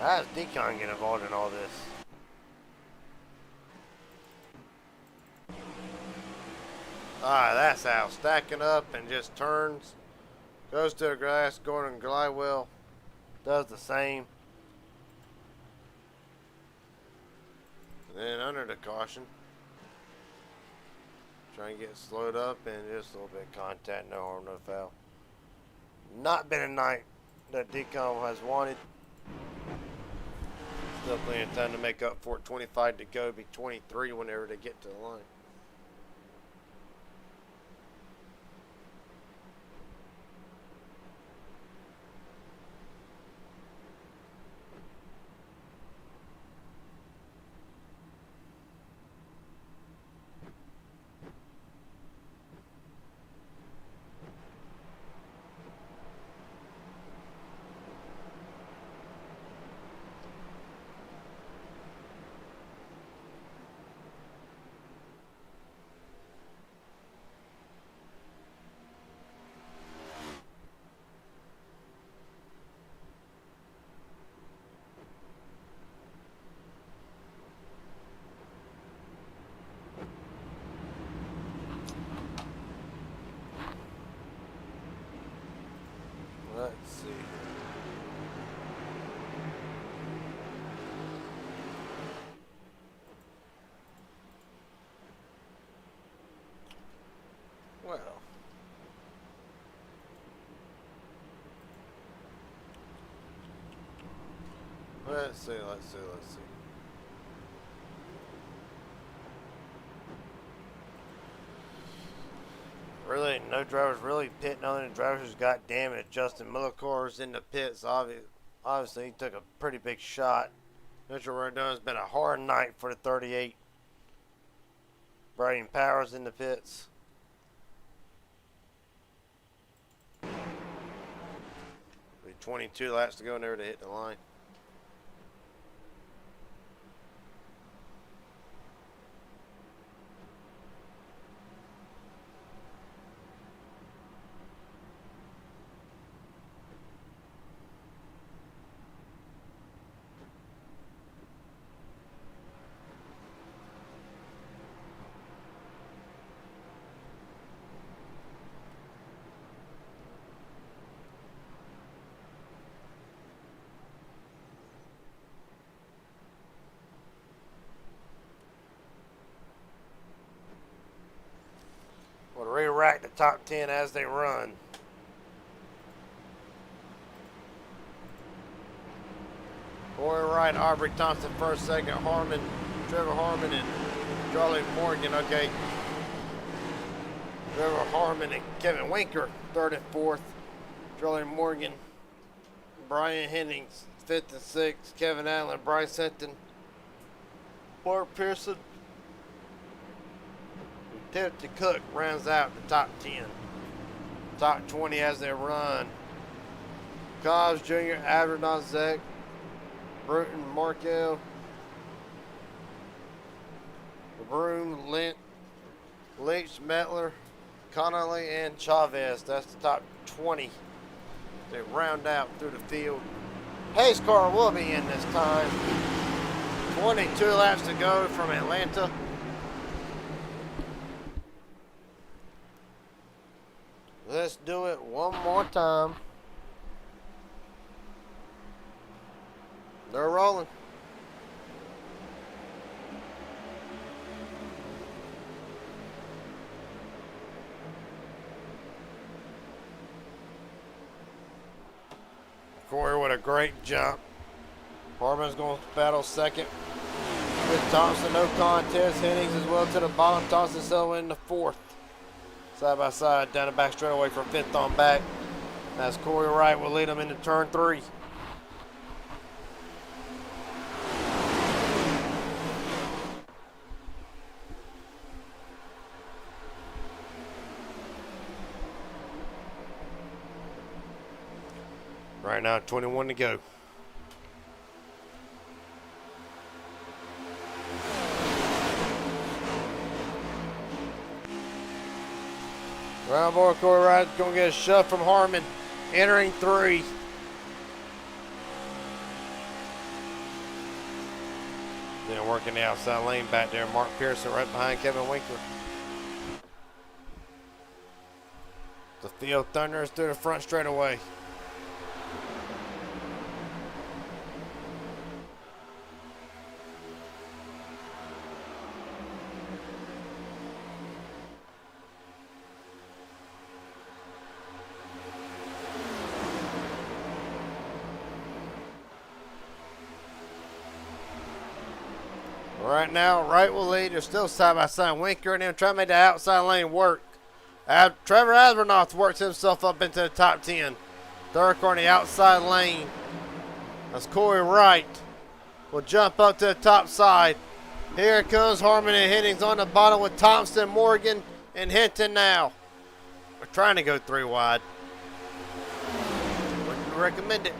How does Decon get involved in all this? Alright, that's how. Stacking up and just turns. Goes to the grass. Gordon Glywell does the same. Then under the caution. Try and get slowed up and just a little bit of contact. No harm, no foul. Not been a night that Decon has wanted. Still plenty of time to make up for it. 25 to go. Be 23 whenever they get to the line. Let's see. Well. Let's see. Really, no drivers really pitting on it. Drivers got damaged. Justin Millicor's in the pits. Obviously, he took a pretty big shot. Mitchell Rodon has been a hard night for the 38. Braden Powers in the pits. Be 22 laps to go in there to hit the line. We'll re-rack the top 10 as they run. Corey Wright, Aubrey Thompson first, second, Harmon, Trevor Harmon, and Charlie Morgan. Okay. Trevor Harmon and Kevin Winker, third and fourth. Charlie Morgan, Brian Hennings, fifth and sixth. Kevin Allen, Bryce Hinton, Mark Pearson, and Timothy Cook rounds out the top 10. Top 20 as they run. Cobbs Jr., Aberdon Zek, Bruton, Markel, Broom, Leach, Metler, Connolly, and Chavez. That's the top 20. They round out through the field. Hayes car will be in this time. 22 laps to go from Atlanta. Let's do it one more time. They're rolling. Corey with a great jump. Harmon's going to battle second with Thompson. No contest. Hennings as well to the bottom. Thompson settling in the fourth. Side by side down the back straightaway for fifth on back. That's Corey Wright will lead them into turn 3. Right now, 21 to go. Round board, Corey Wright's going to get a shove from Harmon. Entering 3. Then working the outside lane back there. Mark Pearson right behind Kevin Winkler. The Field Thunderers through the front straightaway. Right now, Wright will lead. They're still side by side. Winker and them trying to make the outside lane work. Trevor Asbernoth works himself up into the top 10. Third on the outside lane. That's Corey Wright. Will jump up to the top side. Here comes Harmon and Hennings on the bottom with Thompson, Morgan, and Hinton now. We're trying to go 3 wide. Wouldn't recommend it.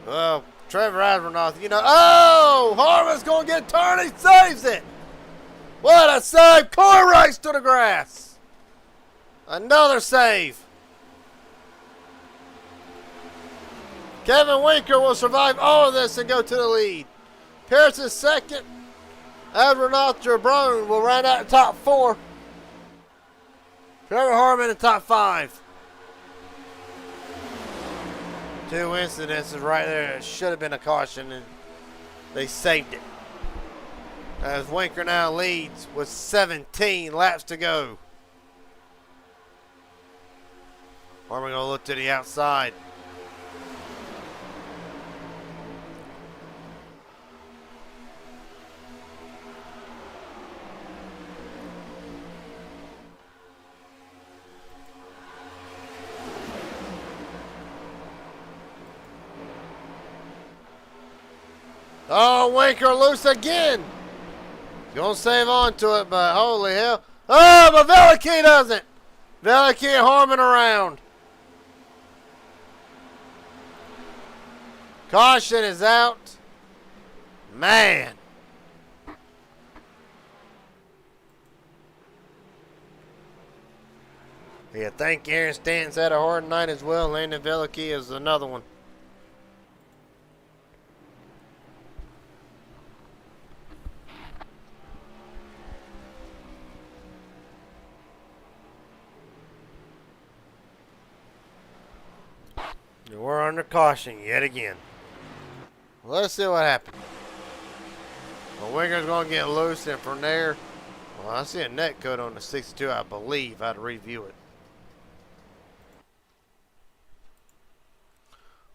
Well, Trevor Asbernoth, you know. Oh! Harmon's going to get a turn. He saves it. What a save. Corey Wright's to the grass. Another save. Kevin Winker will survive all of this and go to the lead. Pearson second. Asbernoth Jabrone will round out the top 4. Trevor Harmon in the top 5. 2 incidences right there. It should have been a caution, and they saved it. As Winker now leads with 17 laps to go. Harmon going to look to the outside. Oh, Winker loose again. Gonna save on to it, but holy hell. Oh, but Veliky doesn't. Veliky and Harmon around. Caution is out. Man. Yeah, thank Aaron Stanton's had a hard night as well. Landon Veliky is another one. We're under caution yet again. Let's see what happens. The Winker's going to get loose, and from there, well, I see a net cut on the 62, I believe. I had to review it.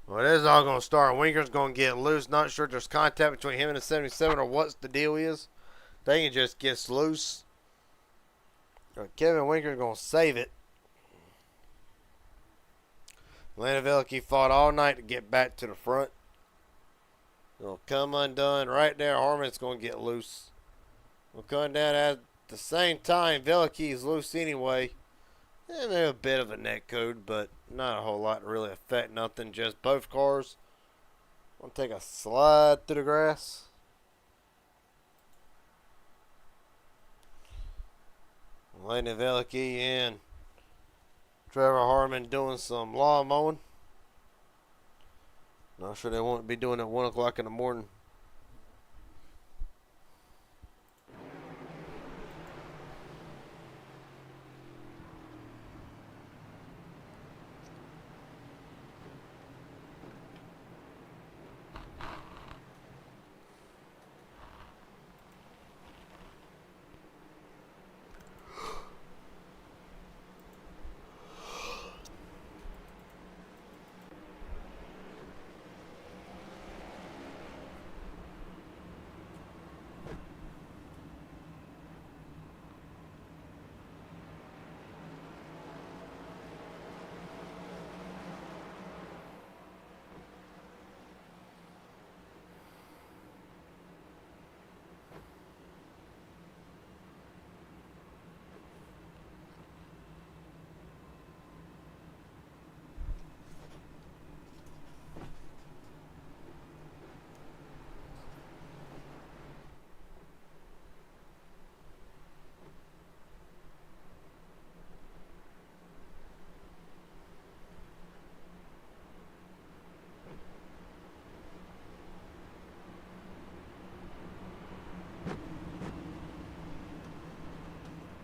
Well, it is all going to start. Winker's going to get loose. Not sure if there's contact between him and the 77 or what's the deal is. They can just gets loose. Kevin Winker's going to save it. Landon Veliky fought all night to get back to the front. It'll come undone right there. Harmon's going to get loose. We'll come down at the same time. Veliky is loose anyway. And maybe a bit of a net code, but not a whole lot to really affect nothing. Just both cars. I'm going to take a slide through the grass. Landon Veliky and Trevor Harmon doing some lawn mowing. Not sure they won't be doing it at 1 o'clock in the morning.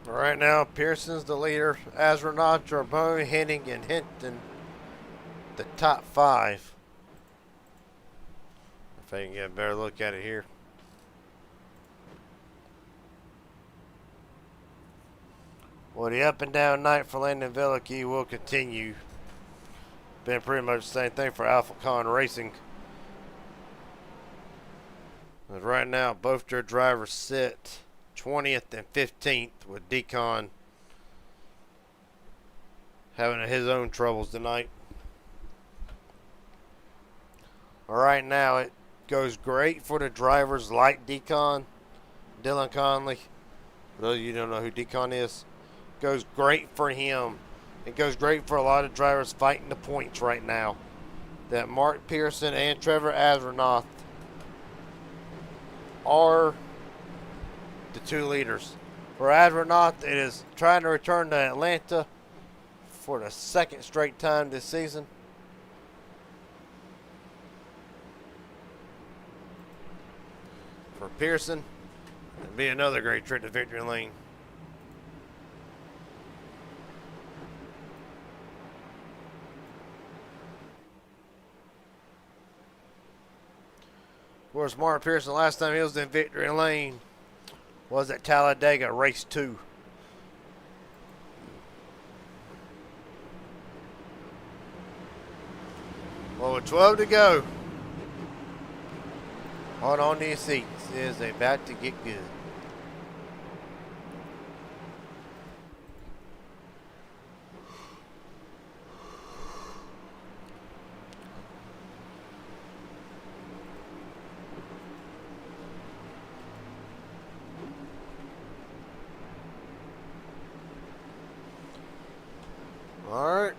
Right now, Pearson's the leader. Astronaut, Jarbone, Henning, and Hinton, the top 5. If I can get a better look at it here. Well, the up and down night for Landon Velicky will continue. Been pretty much the same thing for Alpha Con Racing. But right now, both their drivers sit 20th and 15th, with Decon having his own troubles tonight. Right now, it goes great for the drivers like Decon, Dylan Conley. For those of you who don't know who Decon is, goes great for him. It goes great for a lot of drivers fighting the points right now. That Mark Pearson and Trevor Asronoff are the 2 leaders. For Asronoff, it is trying to return to Atlanta for the 2nd straight time this season. For Pearson, it'll be another great trip to victory lane. Of course, Mark Pearson, last time he was in victory lane was at Talladega, race 2. Well, with 12 to go, hold on to your seats. It is about to get good. Alright.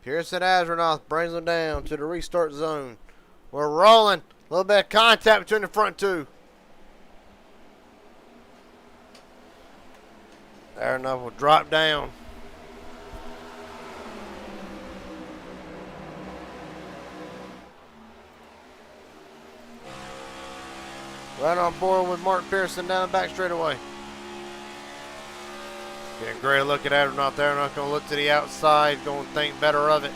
Pearson Astronaut brings them down to the restart zone. We're rolling. A little bit of contact between the front 2. Astronaut will drop down. Right on board with Mark Pearson down the back straightaway. Getting a great look at Astronaut there. Not going to look to the outside. Going to think better of it.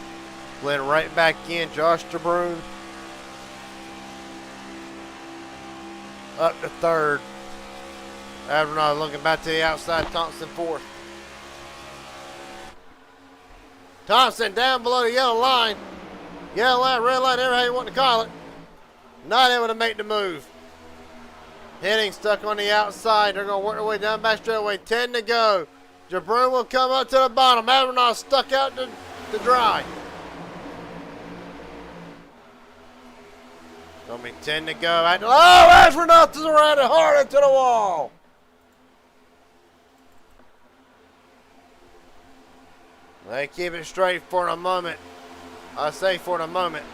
Blend right back in. Josh DeBrune up to 3rd. Astronaut looking back to the outside. Thompson 4th. Thompson down below the yellow line. Yellow line, red line, however you want to call it. Not able to make the move. Henning stuck on the outside. They're going to work their way down back straightaway. 10 to go. Jabroon will come up to the bottom. Astronaut stuck out to dry. Gonna be 10 to go. Astronaut is around it hard into the wall. They keep it straight for a moment. I say for the moment.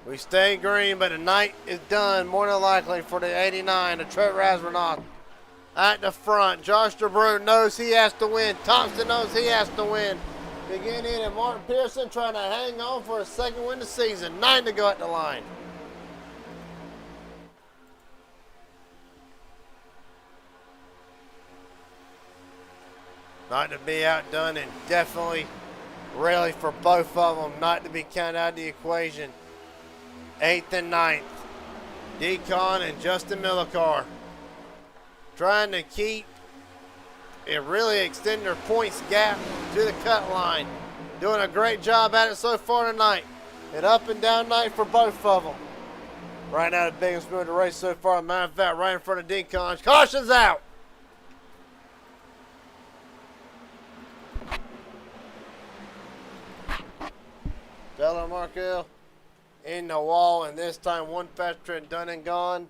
We stay green, but the night is done more than likely for the 89, the Trevor Astronaut. At the front, Josh DeBrune knows he has to win. Thompson knows he has to win. Beginning and Martin Pearson trying to hang on for a 2nd win of the season. 9 to go at the line. Not to be outdone, and definitely really for both of them not to be counted out of the equation. 8th and 9th. Decon and Justin Millicar trying to keep and really extend their points gap to the cut line. Doing a great job at it so far tonight. An up and down night for both of them. Right now, the biggest move of the race so far. Matter of fact, right in front of Decon. Caution's out. Della Markell in the wall, and this time one faster and done and gone.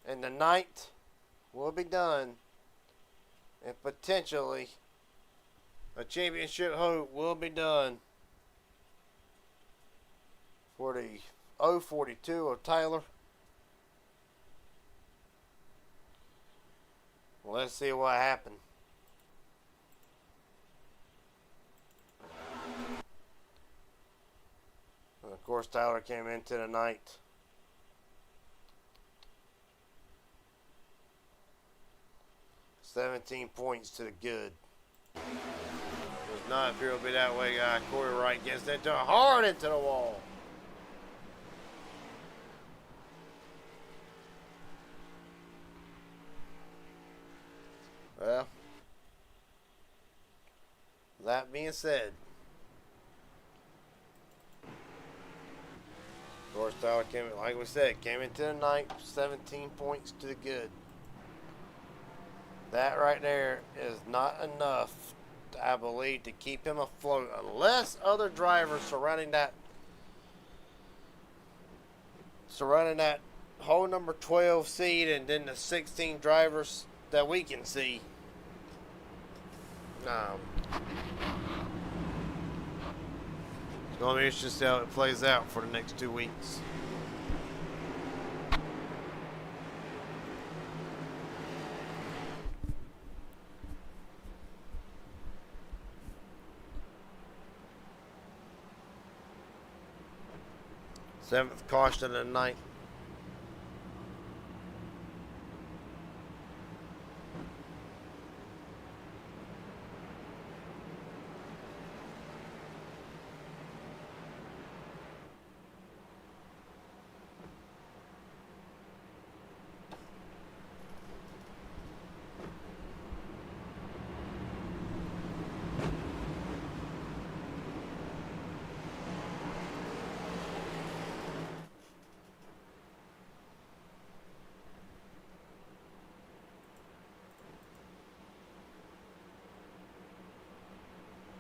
And the night will be done, and potentially a championship hope will be done for the 042 of Tyler. Let's see what happened. And of course, Tyler came into the night 17 points to the good. Does not appear to be that way, guy. Corey Wright gets that done hard into the wall. Well, that being said, North Tower came, like we said, came into the night 17 points to the good. That right there is not enough, I believe, to keep him afloat unless other drivers surrounding that whole number 12 seed and then the 16 drivers that we can see. It's going to be interesting to see how it plays out for the next 2 weeks. Seventh caution of the night.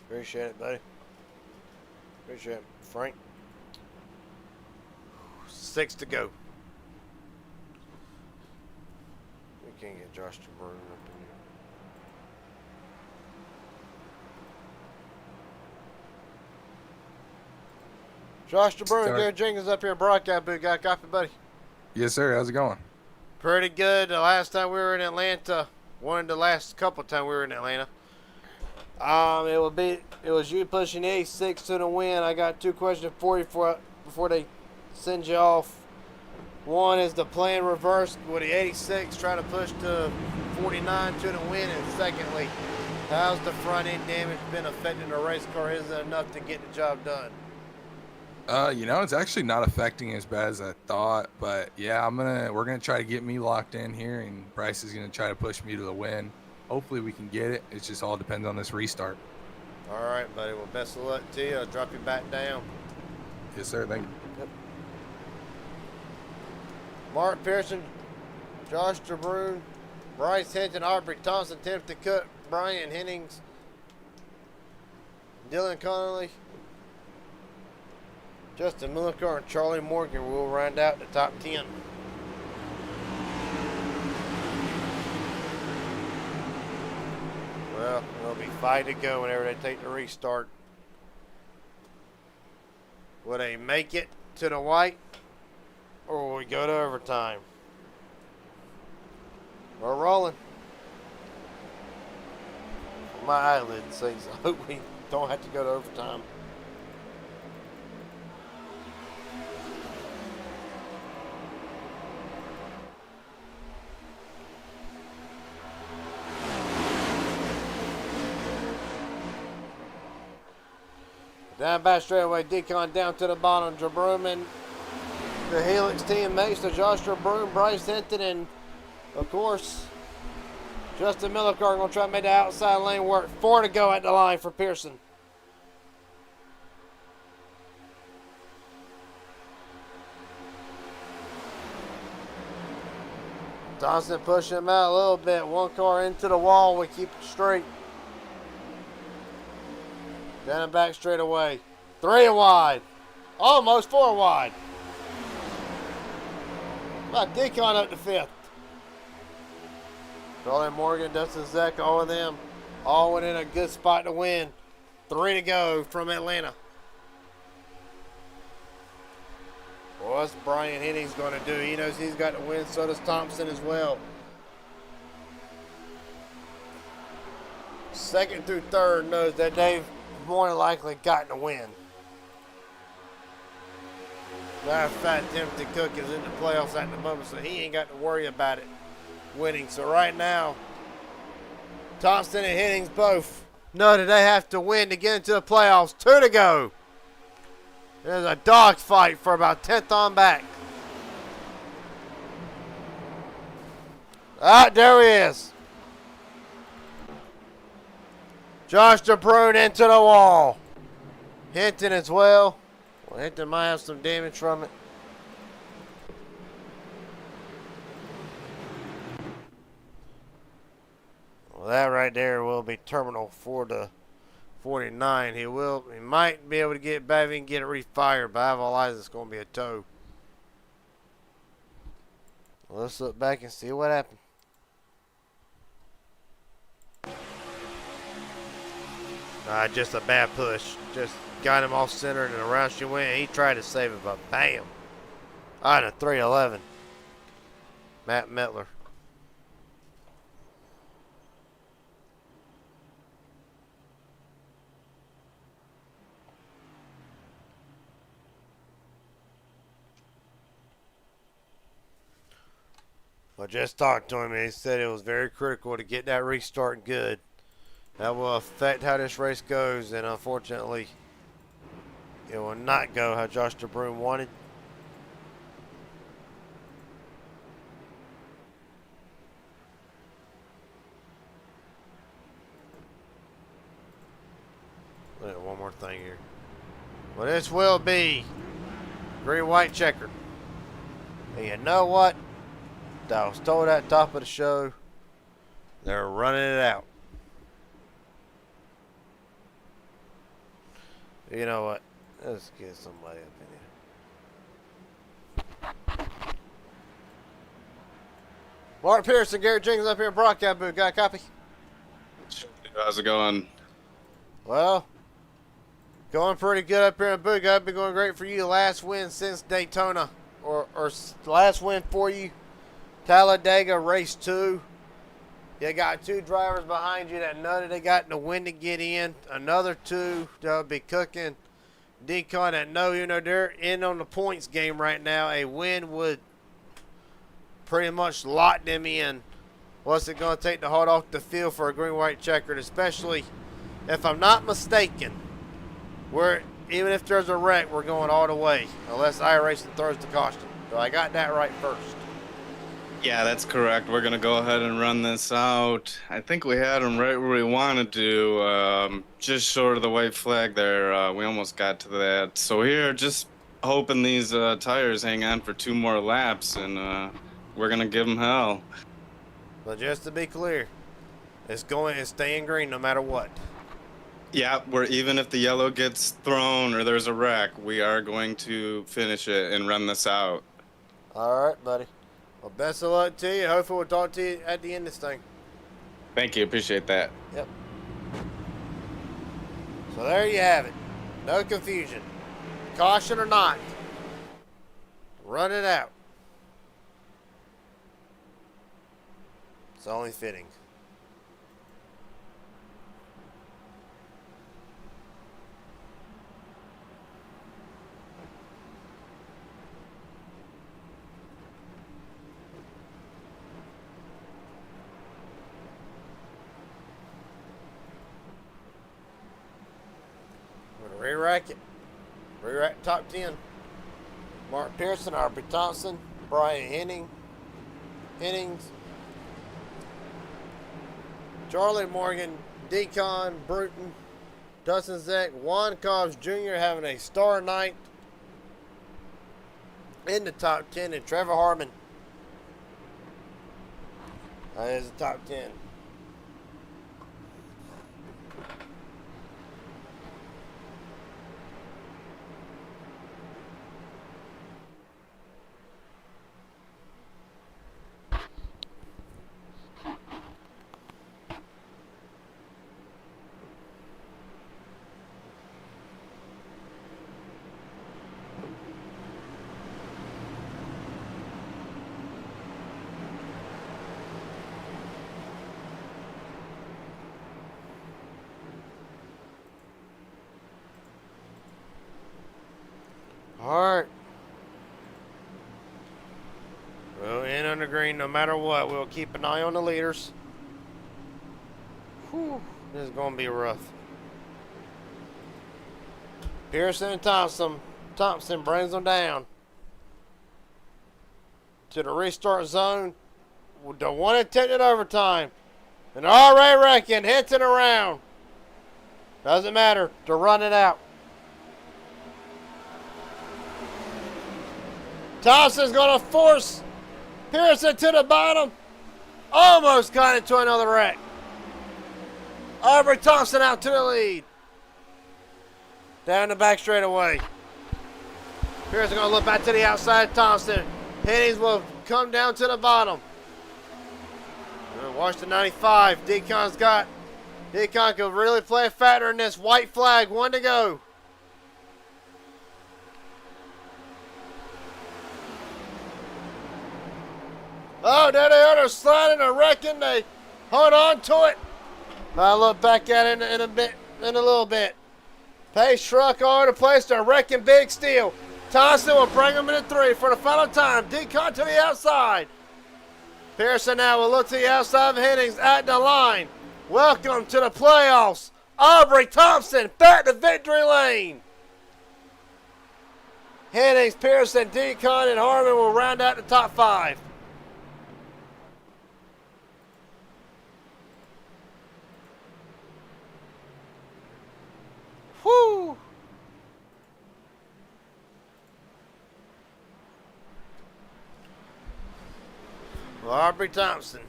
Appreciate it, buddy. Appreciate it, Frank. 6 to go. We can't get Josh DeBruin up in here. Josh DeBruin, Gary Jenkins up here, broadcast booth. Got a copy, buddy? Yes, sir. How's it going? Pretty good. The last time we were in Atlanta, one of the last couple of times we were in Atlanta. It was you pushing 86 to the win. I got 2 questions for you before they send you off. One is the plan reversed with the 86 trying to push to 49 to the win, and secondly, how's the front end damage been affecting the race car? Is it enough to get the job done? It's actually not affecting as bad as I thought, but yeah, we're gonna try to get me locked in here, and Bryce is gonna try to push me to the win. Hopefully we can get it. It just all depends on this restart. All right, buddy. Well, best of luck to you. I'll drop you back down. Yes, sir. Thank you. Yep. Mark Pearson, Josh DeBruin, Bryce Hinton, Aubrey Thompson, Timothy Cook, Brian Hennings, Dylan Connolly, Justin Millicar, and Charlie Morgan will round out the top 10. Well, it'll be 5 to go whenever they take the restart. Will they make it to the white, or will we go to overtime? We're rolling. My eyelid says, I hope we don't have to go to overtime. Down back straightaway, Deacon down to the bottom. DeBruin, the Helix teammates, to Josh DeBruin, Bryce Hinton, and of course, Justin Millicar going to try to make the outside lane work. 4 to go at the line for Pearson. Thompson pushing him out a little bit. 1 car into the wall. We keep it straight. Down and back straight away. 3 wide. Almost 4 wide. About Deacon up to 5th. Charlie Morgan, Dustin Zeck, all of them. All went in a good spot to win. 3 to go from Atlanta. What's Brian Hennings going to do? He knows he's got to win. So does Thompson as well. 2nd through 3rd knows that they've more than likely gotten a win. Matter of fact, Timothy Cook is in the playoffs at the moment, so he ain't got to worry about it winning. So right now, Thompson and Hennings both know that they have to win to get into the playoffs. 2 to go. There's a dogfight for about 10th on back. Ah, there he is. Josh DeBrune into the wall. Hinton as well. Well, Hinton might have some damage from it. Well, that right there will be terminal for the 49. He might be able to get it back and get it refired, but I have a license it's going to be a tow. Well, let's look back and see what happened. Just a bad push. Just got him off center and around she went. He tried to save it, but bam. On a 311. Matt Mettler. I just talked to him and he said it was very critical to get that restart good. That will affect how this race goes, and unfortunately, it will not go how Josh DeBrune wanted. Look at one more thing here. Well, this will be green-white checker. And you know what? I was told at the top of the show, they're running it out. You know what? Let's get somebody up in here. Mark Pearson, Garrett Jenkins up here in broadcast booth. Got a copy? How's it going? Well, going pretty good up here in booth. Got been going great for you. Last win since Daytona, or last win for you. Talladega race 2. You got 2 drivers behind you that know that they got the win to get in. Another 2 that'll be cooking. Decon that know, they're in on the points game right now. A win would pretty much lock them in. What's it going to take to hold off the field for a green-white checkered, especially if I'm not mistaken, even if there's a wreck, we're going all the way, unless iRacing throws the caution. So I got that right first. Yeah, that's correct. We're going to go ahead and run this out. I think we had them right where we wanted to, just short of the white flag there. We almost got to that. So here, just hoping these tires hang on for 2 more laps, and we're going to give them hell. But just to be clear, it's staying green no matter what. Yeah, even if the yellow gets thrown or there's a wreck, we are going to finish it and run this out. All right, buddy. Well, best of luck to you. Hopefully we'll talk to you at the end of this thing. Thank you. Appreciate that. Yep. So there you have it. No confusion. Caution or not, run it out. It's only fitting. Re-rack it. Re-rack top 10. Mark Pearson, R.P. Thompson, Brian Hennings, Charlie Morgan, Decon, Bruton, Dustin Zeck, Juan Cobbs Jr. having a star night in the top 10, and Trevor Harmon is the top 10. Alright. We'll in on the green no matter what. We'll keep an eye on the leaders. Whew, this is going to be rough. Pearson and Thompson. Thompson brings them down to the restart zone with the one attempted overtime. And R.A. Reckon hits it around. Doesn't matter to run it out. Thompson's going to force Pearson to the bottom. Almost got into another wreck. Aubrey Thompson out to the lead. Down the back straightaway. Pearson going to look back to the outside. Thompson. Hennings will come down to the bottom. Watch the 95. Deacon's got. Deacon could really play a factor in this. White flag. 1 to go. Oh, there they are. They're sliding. I reckon they hold on to it. I'll look back at it in a little bit. Pace truck all over the place. They're wrecking Big Steel. Thompson will bring them in 3 for the final time. Deacon to the outside. Pearson now will look to the outside of Hennings at the line. Welcome to the playoffs. Aubrey Thompson back to victory lane. Hennings, Pearson, Deacon, and Harmon will round out the top 5. Whew. Well, Aubrey Thompson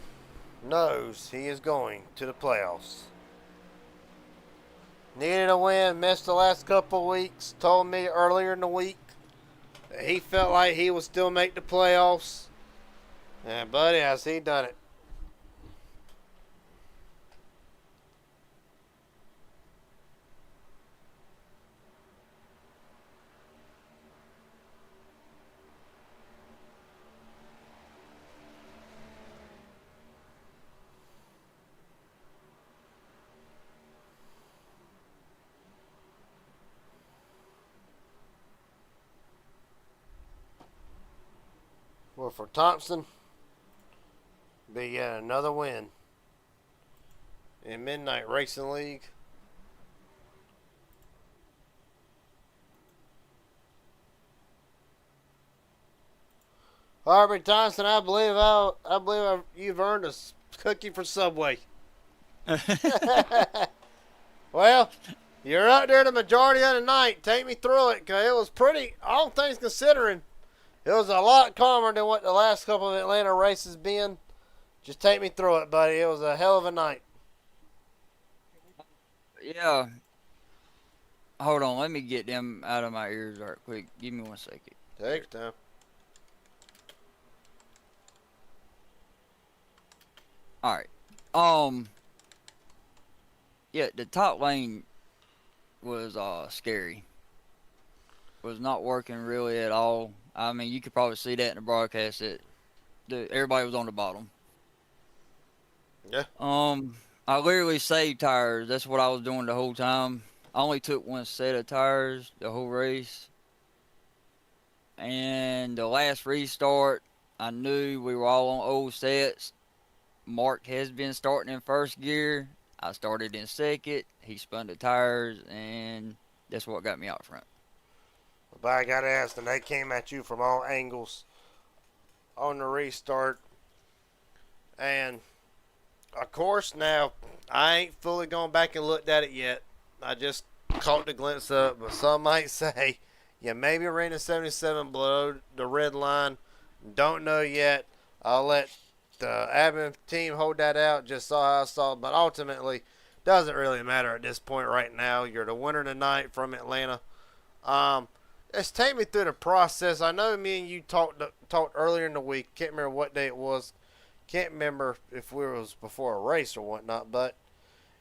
knows he is going to the playoffs. Needed a win, missed the last couple weeks. Told me earlier in the week that he felt like he would still make the playoffs. And buddy, has he done it. Well, for Thompson, be yet another win in Midnight Racing League. Aubrey Thompson, I believe you've earned a cookie for Subway. Well, you're out there the majority of the night. Take me through it, because it was pretty, all things considering. It was a lot calmer than what the last couple of Atlanta races been. Just take me through it, buddy. It was a hell of a night. Yeah. Hold on. Let me get them out of my ears right quick. Give me 1 second. Take your time. All right. Yeah, the top lane was scary. Was not working really at all. I mean, you could probably see that in the broadcast that everybody was on the bottom. Yeah. I literally saved tires. That's what I was doing the whole time. I only took 1 set of tires the whole race. And the last restart, I knew we were all on old sets. Mark has been starting in first gear. I started in second. He spun the tires, and that's what got me out front. But I got to ask, and they came at you from all angles on the restart. And, of course, now, I ain't fully gone back and looked at it yet. I just caught the glimpse of it. But some might say, yeah, maybe ran a 77 below the red line. Don't know yet. I'll let the admin team hold that out. Just saw how I saw it. But ultimately, doesn't really matter at this point right now. You're the winner tonight from Atlanta. Just take me through the process. I know me and you talked earlier in the week. Can't remember what day it was. Can't remember if we was before a race or whatnot. But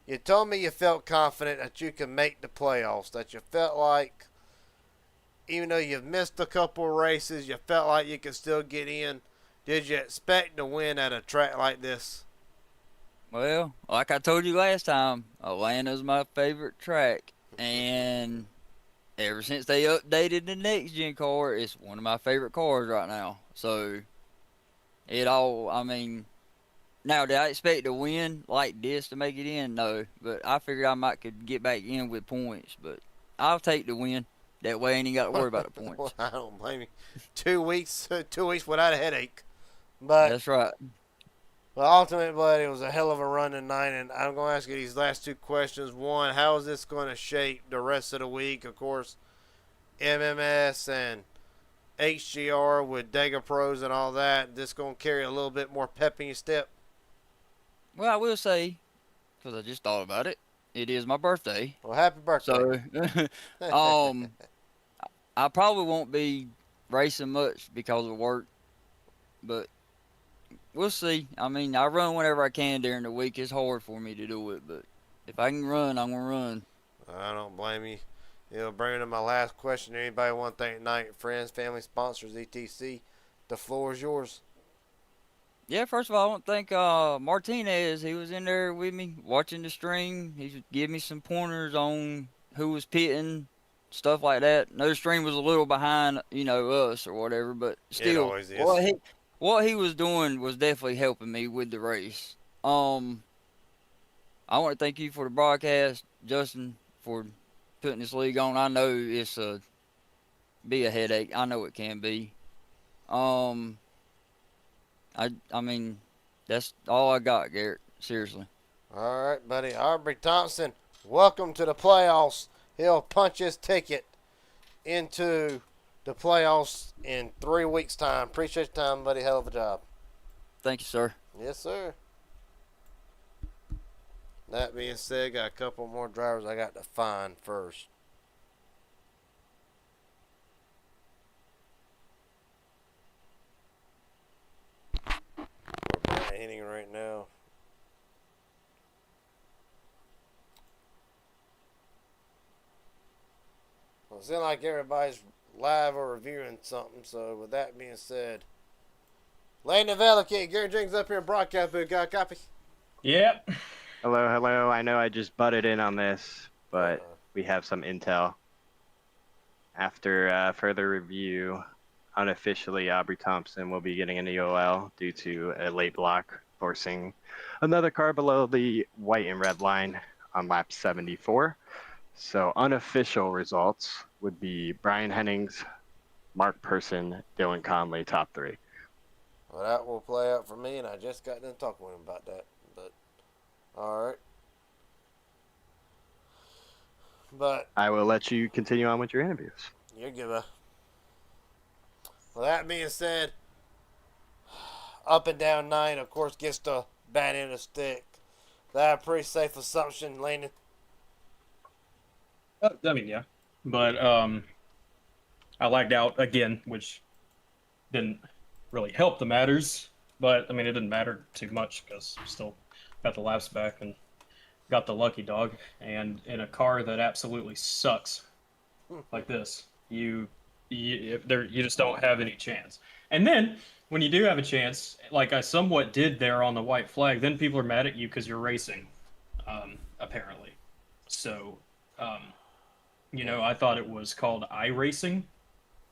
you told me you felt confident that you could make the playoffs. That you felt like, even though you've missed a couple of races, you felt like you could still get in. Did you expect to win at a track like this? Well, like I told you last time, Atlanta's my favorite track. And ever since they updated the next gen car, it's one of my favorite cars right now. So, I mean, Now, did I expect to win like this to make it in? No, but I figured I might could get back in with points. But I'll take the win. That way, I ain't got to worry about the Well, points. I don't blame you. 2 weeks without a headache. But That's right. ultimately, it was a hell of a run tonight, and I'm going to ask you these last two questions. One, how is this going to shape the rest of the week? Of course, MMS and HGR with Dega Pros and all that. This going to carry a little bit more pep in your step. Well, I will say, because I just thought about it, it is my birthday. Well, happy birthday. So, I probably won't be racing much because of work, but we'll see. I mean, I run whenever I can during the week. It's hard for me to do it, but if I can run, I'm going to run. I don't blame you. Bringing to my last question. Anybody want to thank tonight? Friends, family, sponsors, etc. The floor is yours. Yeah, first of all, I want to thank Martinez. He was in there with me watching the stream. He gave me some pointers on who was pitting, stuff like that. No stream was a little behind, us or whatever, but still, always is. what he was doing was definitely helping me with the race. I want to thank you for the broadcast, Justin, for putting this league on. I know it's be a headache. I know it can be. I mean, that's all I got, Garrett. Seriously. All right, buddy. Aubrey Thompson, welcome to the playoffs. He'll punch his ticket into the playoffs in 3 weeks' time. Appreciate your time, buddy. Hell of a job. Thank you, sir. Yes, sir. That being said, got a couple more drivers I got to find first. We're Brian Henning right now. Well, it seems like everybody's live or reviewing something. So, with that being said, Lane Novelli, Gary Jenkins up here in broadcast booth. Got a copy? Yep. Hello, hello. I know I just butted in on this, but we have some intel. After further review, unofficially, Aubrey Thompson will be getting an EOL due to a late block, forcing another car below the white and red line on lap 74. So unofficial results would be Brian Hennings, Mark Person, Dylan Conley, top three. Well, that will play out for me, and I just got done talking with him about that. But, all right. But I will let you continue on with your interviews. you're good. Well, that being said, up and down 9, of course, gets the bad end of the stick. That a pretty safe assumption, Landon. I mean, yeah. But I lagged out again, which didn't really help the matters. But, I mean, it didn't matter too much because still got the laps back and got the lucky dog. And in a car that absolutely sucks like this, you just don't have any chance. And then when you do have a chance, like I somewhat did there on the white flag, then people are mad at you because you're racing, apparently. So, I thought it was called iRacing,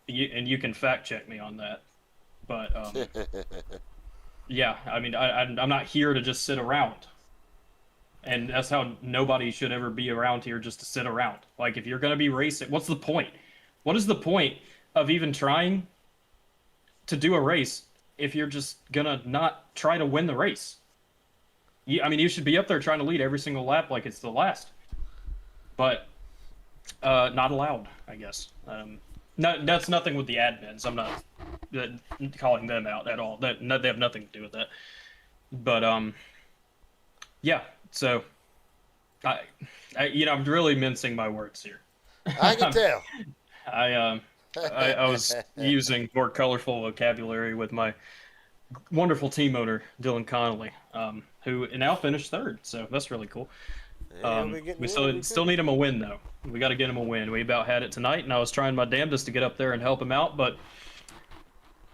and you can fact check me on that. But yeah, I mean, I'm not here to just sit around. And that's how nobody should ever be around here, just to sit around. Like, if you're going to be racing, what's the point? What is the point of even trying to do a race if you're just going to not try to win the race? I mean, you should be up there trying to lead every single lap like it's the last. But not allowed, I guess. That's nothing with the admins. I'm not calling them out at all. They have nothing to do with that. But, yeah. So, I'm really mincing my words here. I can tell. I was using more colorful vocabulary with my wonderful team owner, Dylan Connolly, who now finished third. So that's really cool. We still need him a win, though. We got to get him a win. We about had it tonight, and I was trying my damnedest to get up there and help him out, but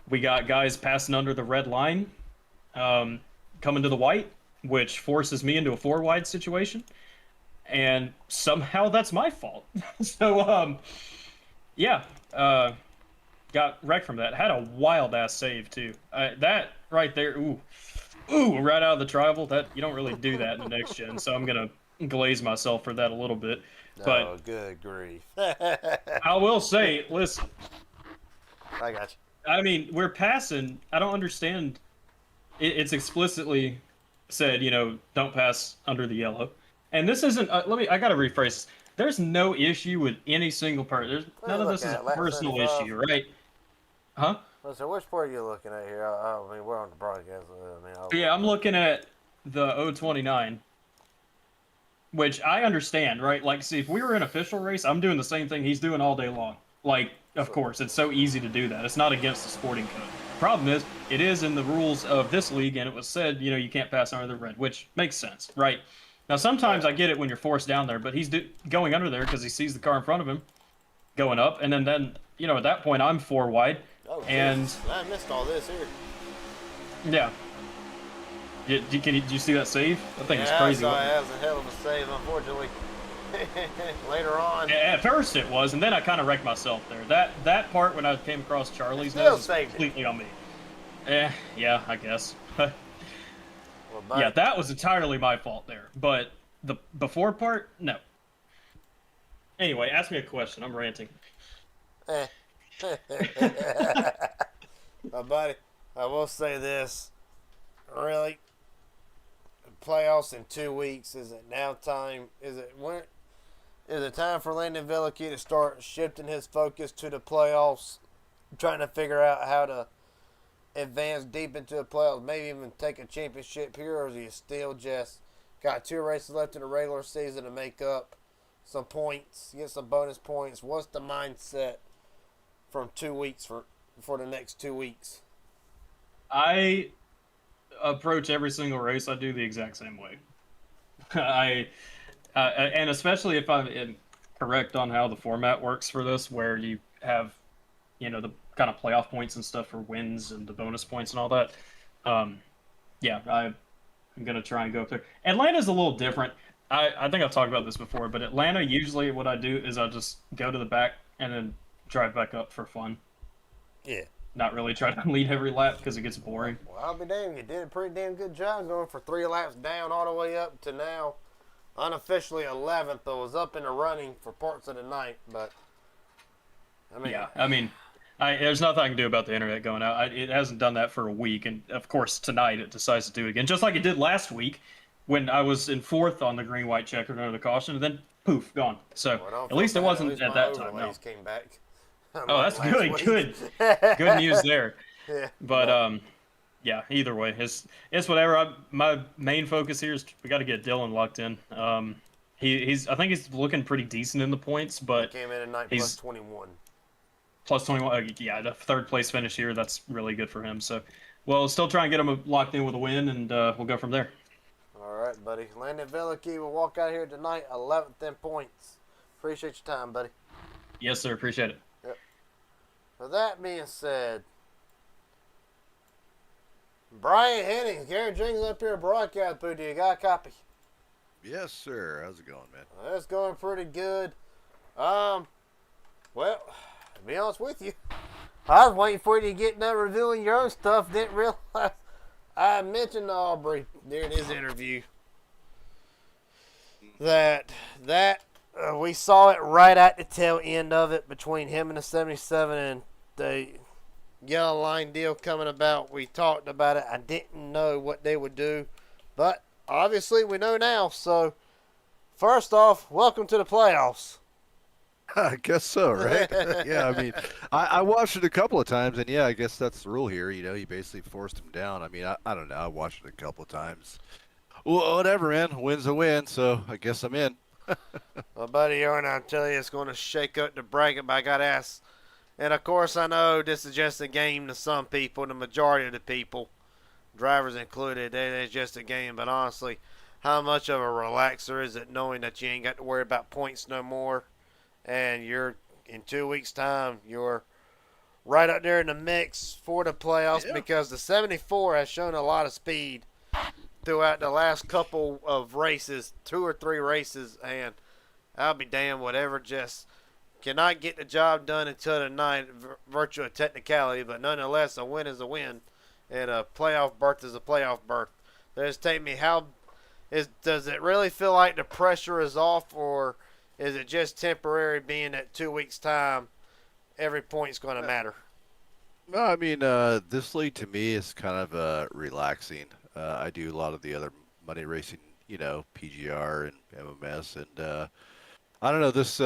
we got guys passing under the red line, coming to the white, which forces me into a 4-wide situation, and somehow that's my fault. So, yeah, got wrecked from that. Had a wild-ass save, too. That right there, ooh. ooh, right out of the tribal. That you don't really do that in the next gen, so I'm gonna glaze myself for that a little bit. But Oh, good grief. I will say, listen, I got I mean, we're passing. I don't understand. It's explicitly said, don't pass under the yellow. And this isn't. I gotta rephrase this. There's no issue with any single person. What are None you of this is looking a at, lap personal 75? issue, right? Huh? So which part are you looking at here? I mean, we're on the broadcast. Yeah, I'm looking at the 029, which I understand, right? Like, see, if we were in official race, I'm doing the same thing he's doing all day long. Like, of course, it's so easy to do that. It's not against the sporting code. Problem is, it is in the rules of this league, and it was said, you can't pass under the red, which makes sense, right? Now, sometimes I get it when you're forced down there, but he's going under there because he sees the car in front of him going up, and then at that point, I'm 4 wide, Oh, and Jesus. I missed all this here. yeah. Did you see that save? I think it's Yeah, crazy. I saw it. That was a hell of a save, unfortunately. Later on, At first it was, and then I kind of wrecked myself there. That part when I came across Charlie's Still nose is saved it. completely on me. Yeah, I guess. well, buddy, Yeah, that was entirely my fault there. But the before part, no. Anyway, ask me a question. I'm ranting. Well, buddy, I will say this. Really, playoffs in 2 weeks. Is it now time? Is it time for Landon Velicky to start shifting his focus to the playoffs, trying to figure out how to advance deep into the playoffs, maybe even take a championship here, or is he still just got 2 races left in the regular season to make up some points, get some bonus points? What's the mindset from 2 weeks for the next 2 weeks? I approach every single race I do the exact same way. And especially if I'm correct on how the format works for this, where you have, the kind of playoff points and stuff for wins and the bonus points and all that. Yeah, I'm gonna try and go up there. Atlanta's a little different. I think I've talked about this before, but Atlanta, usually what I do is I just go to the back and then drive back up for fun. Yeah. Not really try to lead every lap because it gets boring. Well, I'll be damned. You did a pretty damn good job going for 3 laps down all the way up to now. Unofficially 11th. I was up in the running for parts of the night, but I mean, there's nothing I can do about the internet going out. It hasn't done that for a week, and of course tonight it decides to do it again, just like it did last week when I was in 4th on the green-white checker under the caution, and then poof, gone. So well, at least it wasn't at that time. No. Came back. Oh, that's good. Week. Good news there. Yeah. But yeah. Either way, it's whatever. My main focus here is we got to get Dylan locked in. I think he's looking pretty decent in the points, but Came in at night he's plus 21. plus 21. Yeah, the 3rd place finish here. That's really good for him. So, we'll still try and get him locked in with a win, and we'll go from there. All right, buddy. Landon Velicky will walk out here tonight 11th in points. Appreciate your time, buddy. Yes, sir. Appreciate it. With that being said, Brian Hennings, Gary Jenkins up here at broadcast booth. Do you got a copy? Yes, sir. How's it going, man? That's going pretty good. Well, to be honest with you, I was waiting for you to get done revealing your own stuff. Didn't realize I mentioned to Aubrey during his interview that we saw it right at the tail end of it between him and the 77 and the yellow line deal coming about. We talked about it. I didn't know what they would do, but obviously we know now. So first off, welcome to the playoffs. I guess so, right? Yeah, I mean, I watched it a couple of times, and yeah, I guess that's the rule here. He basically forced him down. I mean, I don't know. I watched it a couple of times. Well, whatever, man. A win's a win, so I guess I'm in. Well, buddy, Aaron, I'll tell you, it's going to shake up the bracket, but I got to ask. And, of course, I know this is just a game to some people, the majority of the people, drivers included. It's just a game, but honestly, how much of a relaxer is it knowing that you ain't got to worry about points no more? And you're, in 2 weeks' time, you're right up there in the mix for the playoffs because the 74 has shown a lot of speed throughout the last couple of races, 2 or 3 races, and I'll be damned, whatever, just cannot get the job done until tonight, virtue of technicality, but nonetheless, a win is a win, and a playoff berth is a playoff berth. So just take me, does it really feel like the pressure is off, or is it just temporary being at 2 weeks' time, every point's going to matter? No, I mean, this league to me is kind of relaxing. I do a lot of the other money racing, PGR and MMS, and I don't know. This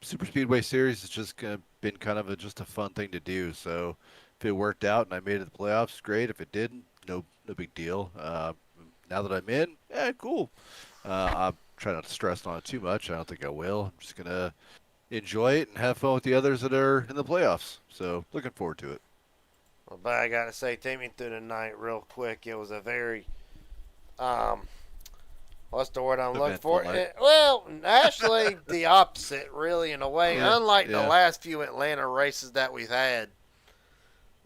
Super Speedway Series has just been kind of just a fun thing to do. So if it worked out and I made it to the playoffs, great. If it didn't, no big deal. Now that I'm in, cool. I'm trying not to stress on it too much. I don't think I will. I'm just gonna enjoy it and have fun with the others that are in the playoffs. So looking forward to it. Well, but I got to say, take me through the night real quick. It was a very, what's the word I'm looking for? Well, actually, the opposite, really, in a way. Yeah, Unlike the yeah. last few Atlanta races that we've had,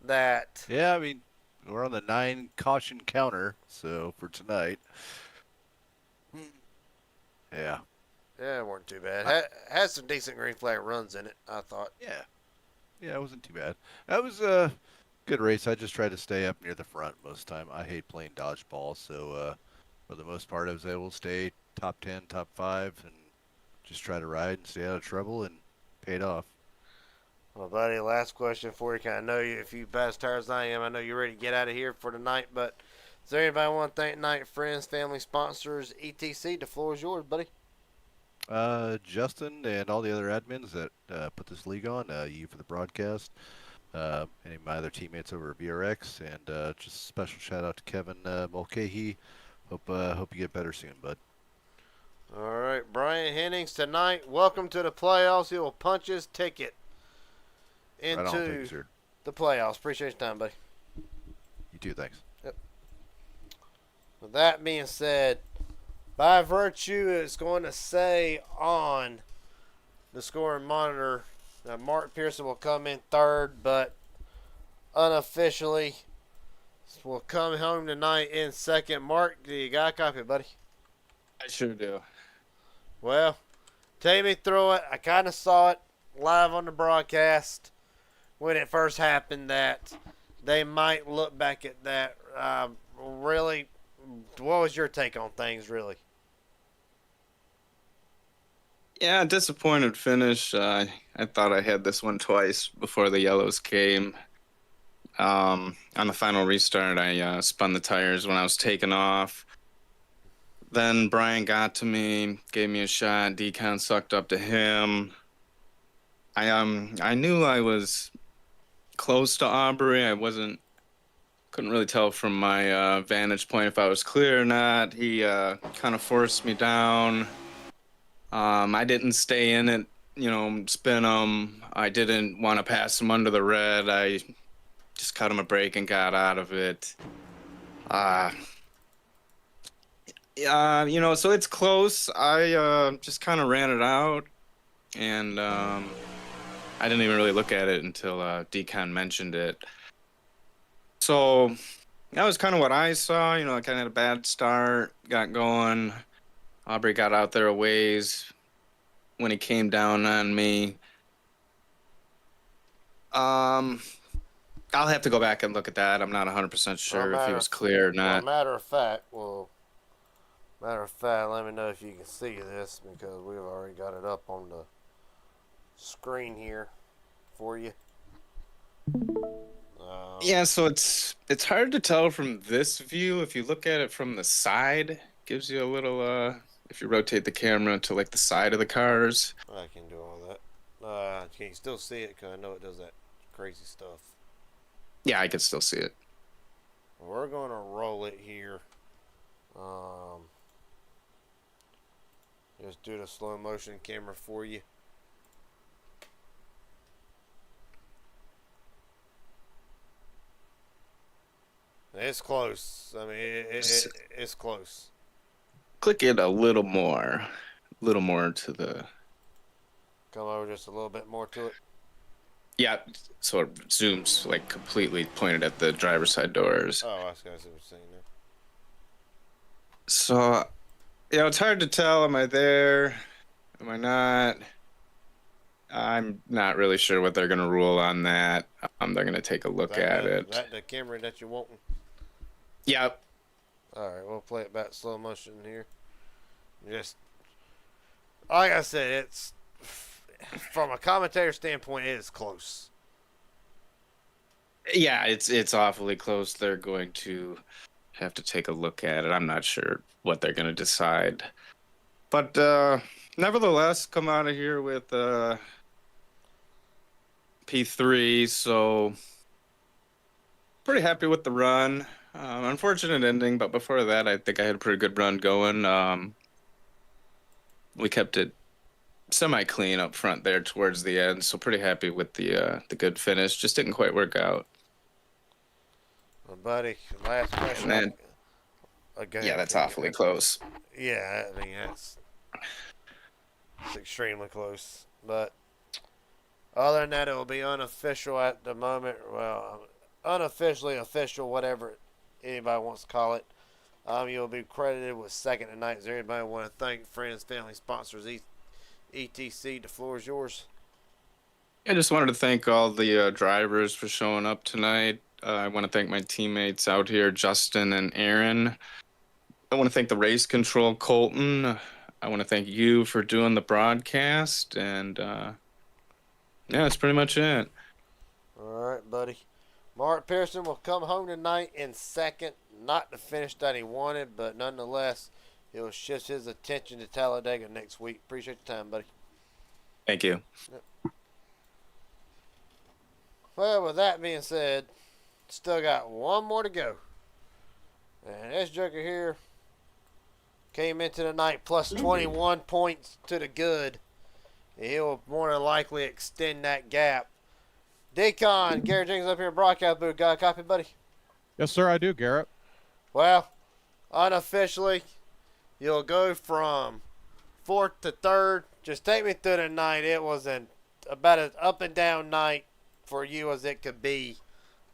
that Yeah, I mean, we're on the 9 caution counter, so for tonight. Yeah. yeah, it weren't too bad. Had some decent green flag runs in it, I thought. Yeah. Yeah, it wasn't too bad. That was a good race. I just tried to stay up near the front most of the time. I hate playing dodgeball, so for the most part, I was able to stay top 10, top 5, and just try to ride and stay out of trouble, and paid off. Well, buddy, last question for you. 'Cause I know you, if you as tired as I am, I know you're ready to get out of here for the night. But is there anybody want to thank tonight? Friends, family, sponsors, etc. The floor is yours, buddy. Justin and all the other admins that put this league on, you for the broadcast, any of my other teammates over at VRX, and just a special shout out to Kevin Mulcahy. Hope you get better soon, bud. All right, Brian Hennings tonight. Welcome to the playoffs. He will punch his ticket Right on, thank you, into sir. the playoffs. Appreciate your time, buddy. You too, thanks. With that being said, by virtue, it's going to say on the scoring monitor that Mark Pearson will come in third, but unofficially will come home tonight in second. Mark, do you got a copy, buddy? I sure do. Well, take me through it. I kind of saw it live on the broadcast when it first happened that they might look back at that. Really, what was your take on things, really? Yeah, disappointed finish. I thought I had this one twice before the yellows came. On the final restart, I spun the tires when I was taking off. Then Brian got to me, gave me a shot. Decon sucked up to him. I knew I was close to Aubrey. Couldn't really tell from my vantage point if I was clear or not. He kind of forced me down. I didn't stay in it, spin him. I didn't want to pass him under the red. I just cut him a break and got out of it. So it's close. I just kind of ran it out, and I didn't even really look at it until Decon mentioned it. So that was kind of what I saw. I kind of had a bad start, got going. Aubrey got out there a ways when he came down on me. I'll have to go back and look at that. I'm not 100% sure if he was clear or not. Matter of fact, let me know if you can see this because we've already got it up on the screen here for you. Yeah, so it's hard to tell from this view. If you look at it from the side, gives you a little if you rotate the camera to like the side of the cars. I can do all that. Can you still see it? Because I know it does that crazy stuff. Yeah, I can still see it. We're going to roll it here. Just do the slow motion camera for you. It's close. I mean, it's close. Click it a little more to the. Come over just a little bit more to it. Yeah, so it zooms like completely pointed at the driver's side doors. Oh, I was going to see what you're saying there. So, it's hard to tell. Am I there? Am I not? I'm not really sure what they're going to rule on that. They're going to take a look at it. That the camera that you're wanting? Yep. All right, we'll play it back slow motion here. Just like I said, it's from a commentator standpoint, it is close. Yeah, it's awfully close. They're going to have to take a look at it. I'm not sure what they're going to decide. But nevertheless, come out of here with P3, so pretty happy with the run. Unfortunate ending, but before that, I think I had a pretty good run going. We kept it semi-clean up front there towards the end, so pretty happy with the good finish. Just didn't quite work out. Well, buddy, last question. And then, Okay, yeah, that's awfully close. Yeah, I mean it's extremely close. But other than that, it will be unofficial at the moment. Well, unofficially official, whatever anybody wants to call it. You'll be credited with second tonight. Is there anybody want to thank friends, family, sponsors, etc.? The floor is yours. I just wanted to thank all the drivers for showing up tonight. I want to thank my teammates out here, Justin and Aaron. I want to thank the race control, Colton. I want to thank you for doing the broadcast. And yeah, that's pretty much it. All right, buddy. Mark Pearson will come home tonight in second. Not the finish that he wanted, but nonetheless, he'll shift his attention to Talladega next week. Appreciate your time, buddy. Thank you. Well, with that being said, still got one more to go. And this joker here came into the night plus 21 points to the good. He'll more than likely extend that gap. Deacon, Garrett Jenkins up here in broadcast booth. Got a copy, buddy? Yes, sir, I do, Garrett. Well, unofficially, you'll go from fourth to third. Just take me through the night. It was about as up and down night for you as it could be.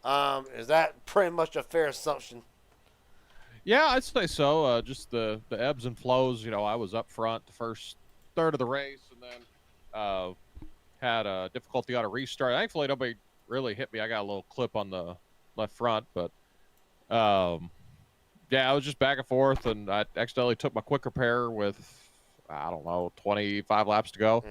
Is that pretty much a fair assumption? Yeah, I'd say so. Just the ebbs and flows. You know, I was up front the first third of the race, and then had a difficulty on a restart. Thankfully, nobody really hit me. I got a little clip on the left front, but yeah, I was just back and forth, and I accidentally took my quick repair with, I don't know, 25 laps to go.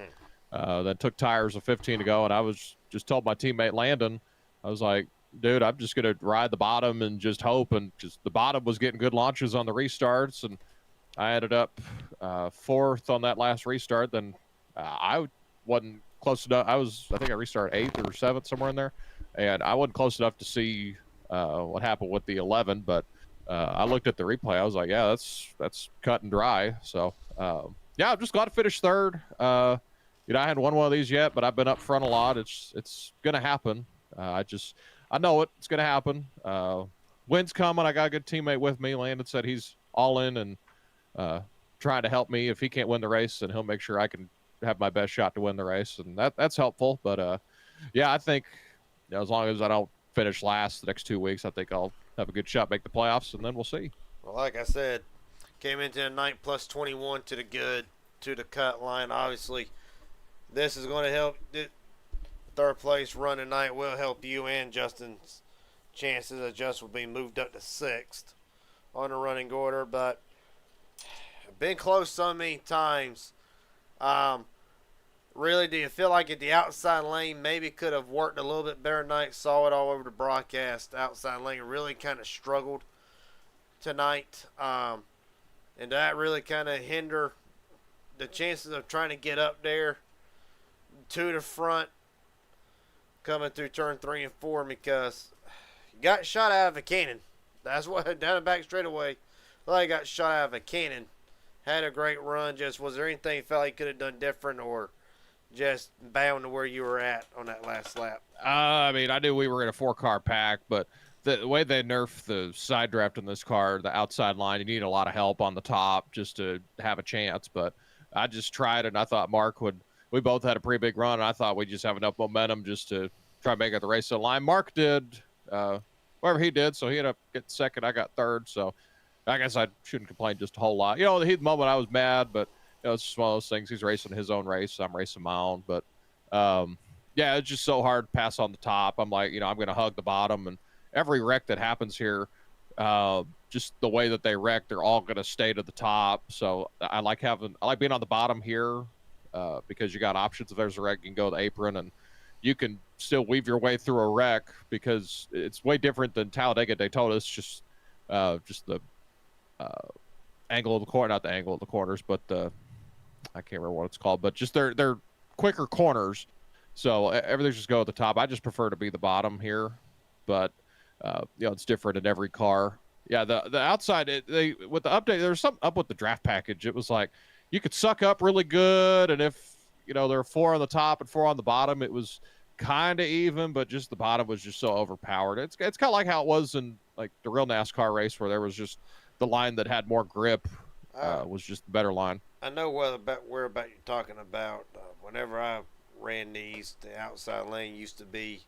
Then took tires of 15 to go, and I was just told my teammate Landon, I was like, dude, I'm just going to ride the bottom and just hope. And just the bottom was getting good launches on the restarts, and I ended up fourth on that last restart. Then I wasn't close enough. I think I restarted 8th or 7th, somewhere in there, and I wasn't close enough to see what happened with the 11. But I looked at the replay. I was like, yeah, that's cut and dry. So yeah, I'm just glad to finish third. You know, I hadn't won one of these yet, but I've been up front a lot. It's gonna happen. I know it's gonna happen. Wind's coming. I got a good teammate with me. Landon said he's all in and trying to help me. If he can't win the race, then he'll make sure I can have my best shot to win the race, and that's helpful. But yeah, I think, you know, as long as I don't finish last the next 2 weeks, I think I'll have a good shot, make the playoffs, and then we'll see. Well, like I said, came into the night plus 21 to the good, to the cut line. Obviously, this is going to help. Third place run tonight will help you and Justin's chances of Justin will be moved up to 6th on the running order. But been close so many times. Really, do you feel like at the outside lane maybe could have worked a little bit better tonight? Saw it all over the broadcast. Outside lane really kind of struggled tonight. And that really kind of hinder the chances of trying to get up there to the front coming through turn 3 and 4, because you got shot out of a cannon. That's what, down the back straightaway, well, got shot out of a cannon. Had a great run. Just, was there anything you felt like you could have done different, or just bound to where you were at on that last lap? I mean, I knew we were in a 4-car pack, but the way they nerfed the side draft in this car, the outside line, you need a lot of help on the top just to have a chance. But I just tried it, and I thought Mark would. We both had a pretty big run, and I thought we'd just have enough momentum just to try to make it the race to the line. Mark did whatever he did, so he ended up getting second. I got third, so I guess I shouldn't complain just a whole lot. You know, the moment I was mad, but you know, it's just one of those things. He's racing his own race, I'm racing my own. But yeah, it's just so hard to pass on the top. I'm like, you know, I'm going to hug the bottom, and every wreck that happens here just the way that they wreck, they're all going to stay to the top. So I like being on the bottom here because you got options. If there's a wreck, you can go to the apron and you can still weave your way through a wreck because it's way different than Talladega Daytona. It's just the angle of the corner, not the angle of the corners, but I can't remember what it's called, but just they're quicker corners. So everything's just go at the top. I just prefer to be the bottom here, but it's different in every car. Yeah, the outside with the update, there's something up with the draft package. It was like you could suck up really good, and if there were 4 on the top and 4 on the bottom, it was kind of even, but just the bottom was just so overpowered. It's kind of like how it was in like the real NASCAR race where there was just the line that had more grip was just the better line. I know where you're talking about. Whenever I ran these, the outside lane used to be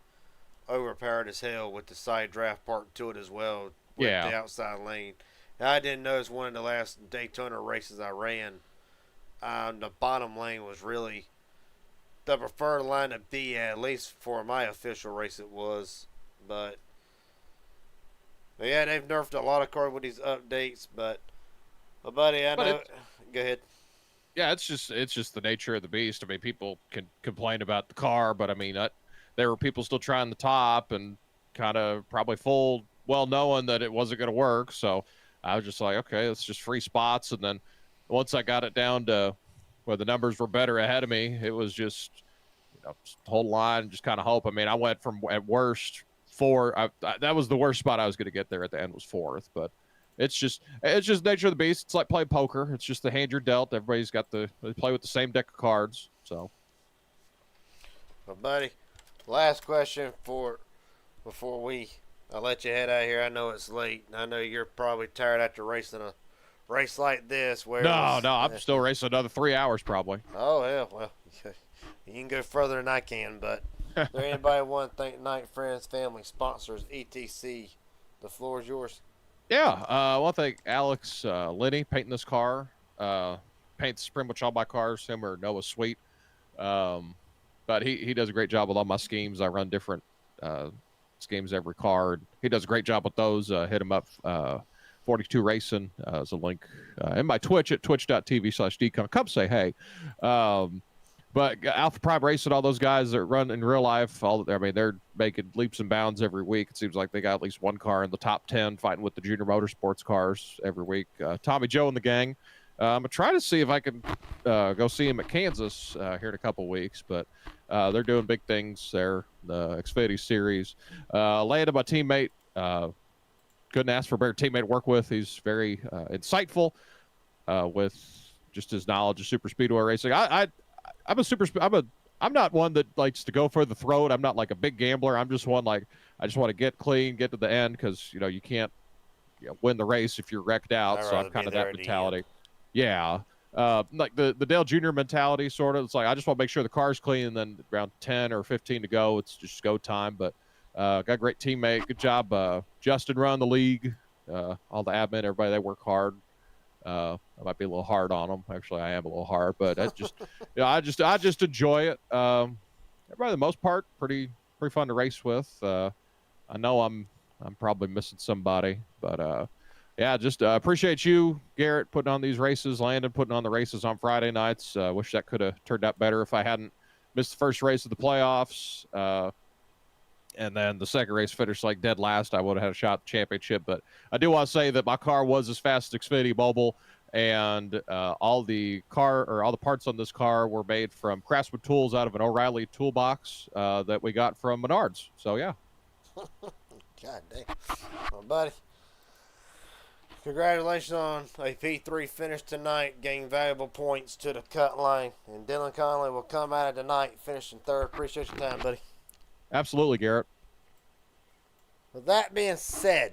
overpowered as hell with the side draft part to it as well. With the outside lane. And I didn't notice one of the last Daytona races I ran. The bottom lane was really the preferred line to be at least for my official race it was. But yeah, they've nerfed a lot of cars with these updates. But buddy, go ahead. Yeah, it's just the nature of the beast. I mean, people can complain about the car, but I mean, there were people still trying the top and kind of probably full, well knowing that it wasn't going to work. So I was just like, okay, it's just free spots. And then once I got it down to where the numbers were better ahead of me, it was just hold line, just kind of hope. I mean, I went from at worst 4. That was the worst spot I was going to get there at the end was 4th, but it's just nature of the beast. It's like playing poker. It's just the hand you're dealt. Everybody's got they play with the same deck of cards. So, well, buddy, last question before I'll let you head out of here. I know it's late, and I know you're probably tired after racing a race like this. No, I'm still racing another 3 hours probably. Oh, yeah, well, you can go further than I can, but is there anybody want to thank Night Friends, family, sponsors, etc.? The floor is yours. Yeah, I want to thank Alex Lenny painting this car. Paints pretty much all my cars, him or Noah Sweet. But he does a great job with all my schemes. I run different schemes every car. He does a great job with those. Hit him up. 42 Racing is a link in my Twitch at twitch.tv/dcon. Come say hey. But Alpha Prime Racing, all those guys that run in real life, they're making leaps and bounds every week. It seems like they got at least one car in the top 10 fighting with the junior motorsports cars every week. Tommy Joe and the gang. I'm going to try to see if I can go see him at Kansas here in a couple weeks, but they're doing big things there, the Xfinity Series. Landon, my teammate, couldn't ask for a better teammate to work with. He's very insightful with just his knowledge of super speedway racing. I'm not one that likes to go for the throat. I'm not like a big gambler. I'm just one I just want to get clean, get to the end because you can't win the race if you're wrecked out. So I'm kind of that mentality. Yeah. Like the Dale Jr. mentality, sort of. It's like I just want to make sure the car's clean, and then around 10 or 15 to go, it's just go time. But got a great teammate. Good job, Justin, run the league. All the admin, everybody, they work hard. I might be a little hard on them. Actually, I am a little hard, but I just, I just enjoy it. Everybody, for the most part, pretty fun to race with. I know I'm probably missing somebody, but yeah, just appreciate you, Garrett, putting on these races. Landon putting on the races on Friday nights. Wish that could have turned out better if I hadn't missed the first race of the playoffs. And then the second race finished like dead last. I would have had a shot at the championship. But I do want to say that my car was as fast as Xfinity Mobile, and all the parts on this car were made from Craftsman Tools out of an O'Reilly toolbox that we got from Menards. So yeah. God damn, well, buddy. Congratulations on a P3 finish tonight. Gain valuable points to the cut line. And Dylan Conley will come out of tonight finishing third. Appreciate your time, buddy. Absolutely, Garrett. With that being said,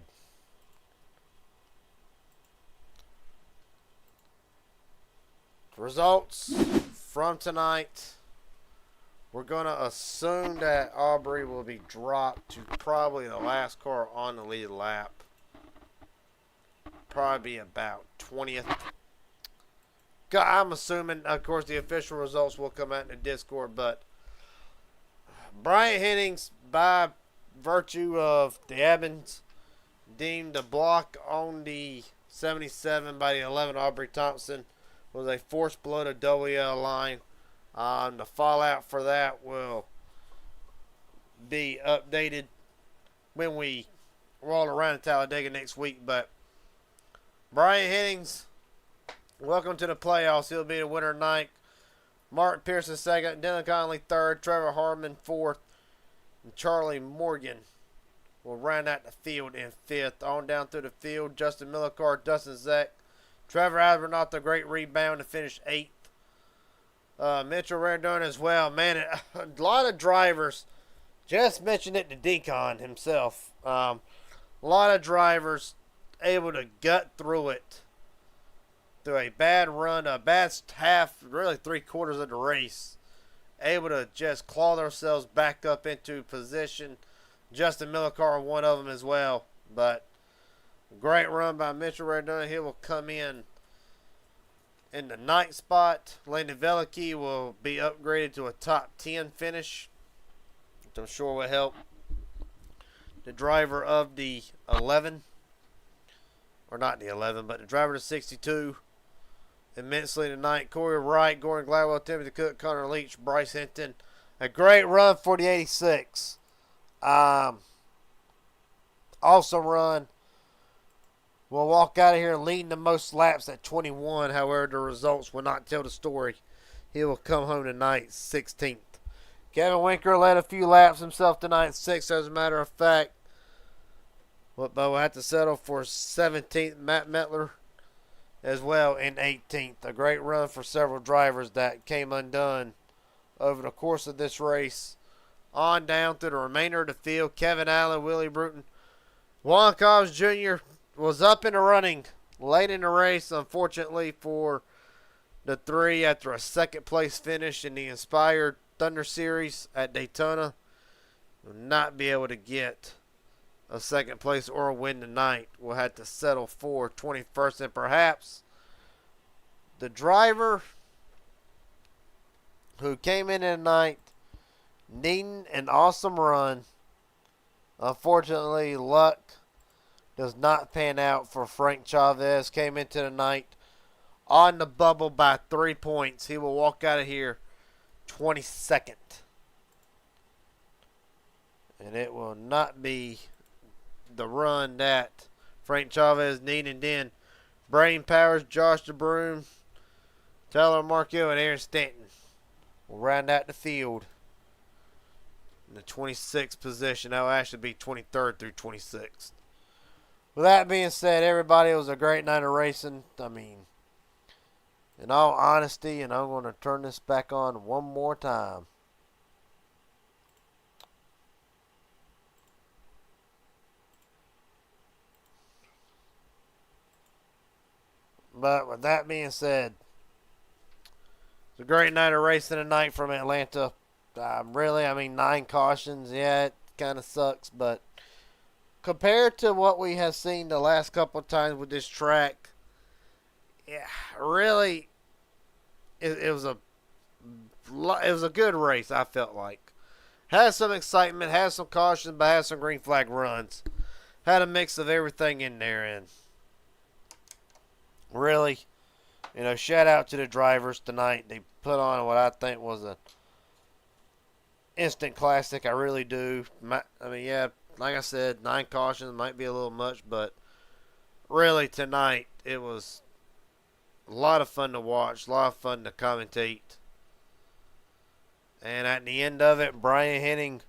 results from tonight, we're going to assume that Aubrey will be dropped to probably the last car on the lead lap. Probably about 20th. I'm assuming, of course, the official results will come out in the Discord, but Brian Hennings, by virtue of the Evans deemed the block on the 77 by the 11 Aubrey Thompson was a force below the WL line. The fallout for that will be updated when we roll around in Talladega next week. But Brian Hennings, welcome to the playoffs. He'll be the winner tonight. Mark Pearson second, Dylan Conley third, Trevor Harmon fourth, and Charlie Morgan will round out the field in fifth. On down through the field, Justin Millicar, Dustin Zach, Trevor Abernathy, the great rebound to finish eighth. Mitchell Randone as well. Man, a lot of drivers. Just mentioned it to Deacon himself. A lot of drivers able to gut through it. Through a bad run, a bad half, really 3/4 of the race. Able to just claw themselves back up into position. Justin Millicar, one of them as well. But great run by Mitchell Randone. He will come in the ninth spot. Landon Velicky will be upgraded to a top 10 finish, which I'm sure will help the driver of the 11. Or not the 11, but the driver of the 62 immensely tonight. Corey Wright, Gordon Gladwell, Timothy Cook, Connor Leach, Bryce Hinton. A great run for the 86. Awesome run. We'll walk out of here leading the most laps at 21. However, the results will not tell the story. He will come home tonight 16th. Kevin Winker led a few laps himself tonight, 6th as a matter of fact. But we'll have to settle for 17th. Matt Metler as well in 18th. A great run for several drivers that came undone over the course of this race. On down to the remainder of the field. Kevin Allen, Willie Bruton. Juan Cobbs Jr. was up in the running late in the race, unfortunately for the three, after a second place finish in the Inspired Thunder Series at Daytona. Will not be able to get a second place or a win tonight. We'll have to settle for 21st, and perhaps the driver who came in tonight needing an awesome run. Unfortunately, luck does not pan out for Frank Chavez. Came into the night on the bubble by 3 points. He will walk out of here 22nd. And it will not be the run that Frank Chavez needed. And then Braden Powers, Josh DeBroom, Tyler Markell, and Aaron Stanton will round out the field in the 26th position. That will actually be 23rd through 26th. With that being said, everybody, it was a great night of racing. I mean, in all honesty, and I'm going to turn this back on one more time. But with that being said, it's a great night of racing tonight from Atlanta. Really, 9 cautions. Yeah, it kind of sucks, but compared to what we have seen the last couple of times with this track, yeah, really, it was a good race. I felt like had some excitement, had some cautions, but had some green flag runs. Had a mix of everything in there, and really, shout out to the drivers tonight. They put on what I think was an instant classic. I really do. Yeah, like I said, 9 cautions might be a little much, but really tonight it was a lot of fun to watch, a lot of fun to commentate. And at the end of it, Brian Hennings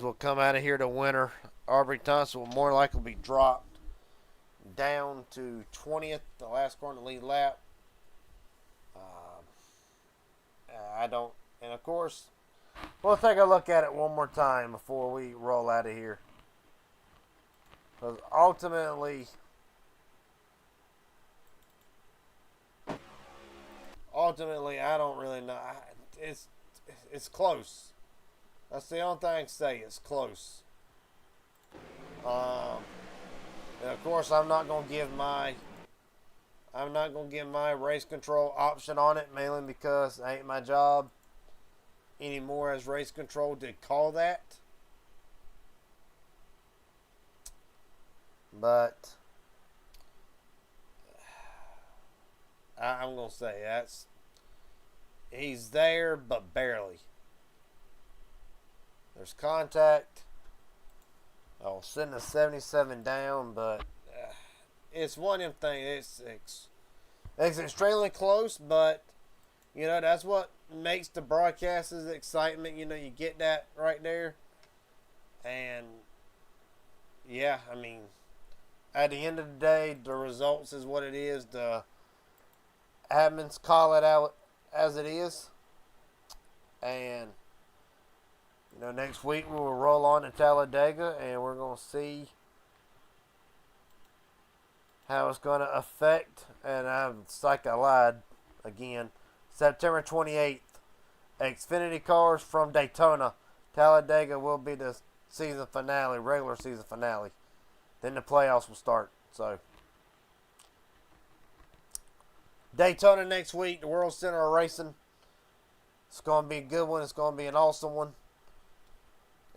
will come out of here the winner. Aubrey Thompson will more likely be dropped down to 20th, the last car in the lead lap. And of course, we'll take a look at it one more time before we roll out of here. Because ultimately, I don't really know. It's close. That's the only thing I can say. It's close. And of course, I'm not gonna give my race control option on it, mainly because it ain't my job anymore as race control to call that. but I'm gonna say he's there, but barely. There's contact. I'll send a 77 down, but it's one of them things. It's extremely close, but you know that's what makes the broadcasters excitement. You know, you get that right there, and yeah, I mean, at the end of the day, the results is what it is. The admins call it out as it is, and you know, next week we will roll on to Talladega, and we're gonna see how it's gonna affect. And it's like I lied again. September 28th, Xfinity cars from Daytona. Talladega will be the season finale, regular season finale. Then the playoffs will start. So Daytona next week, the World Center of Racing. It's going to be a good one. It's going to be an awesome one.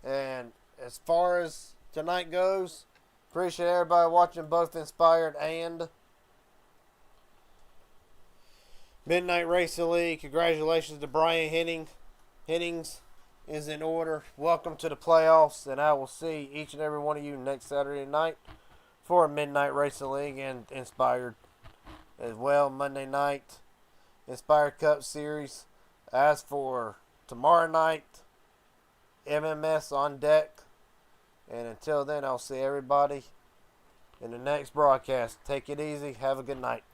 And as far as tonight goes, appreciate everybody watching both Inspired and Midnight Racing League. Congratulations to Brian Hennings is in order. Welcome to the playoffs, and I will see each and every one of you next Saturday night for Midnight Racing League and Inspired as well. Monday night, Inspired Cup Series. As for tomorrow night, MMS on deck. And until then, I'll see everybody in the next broadcast. Take it easy. Have a good night.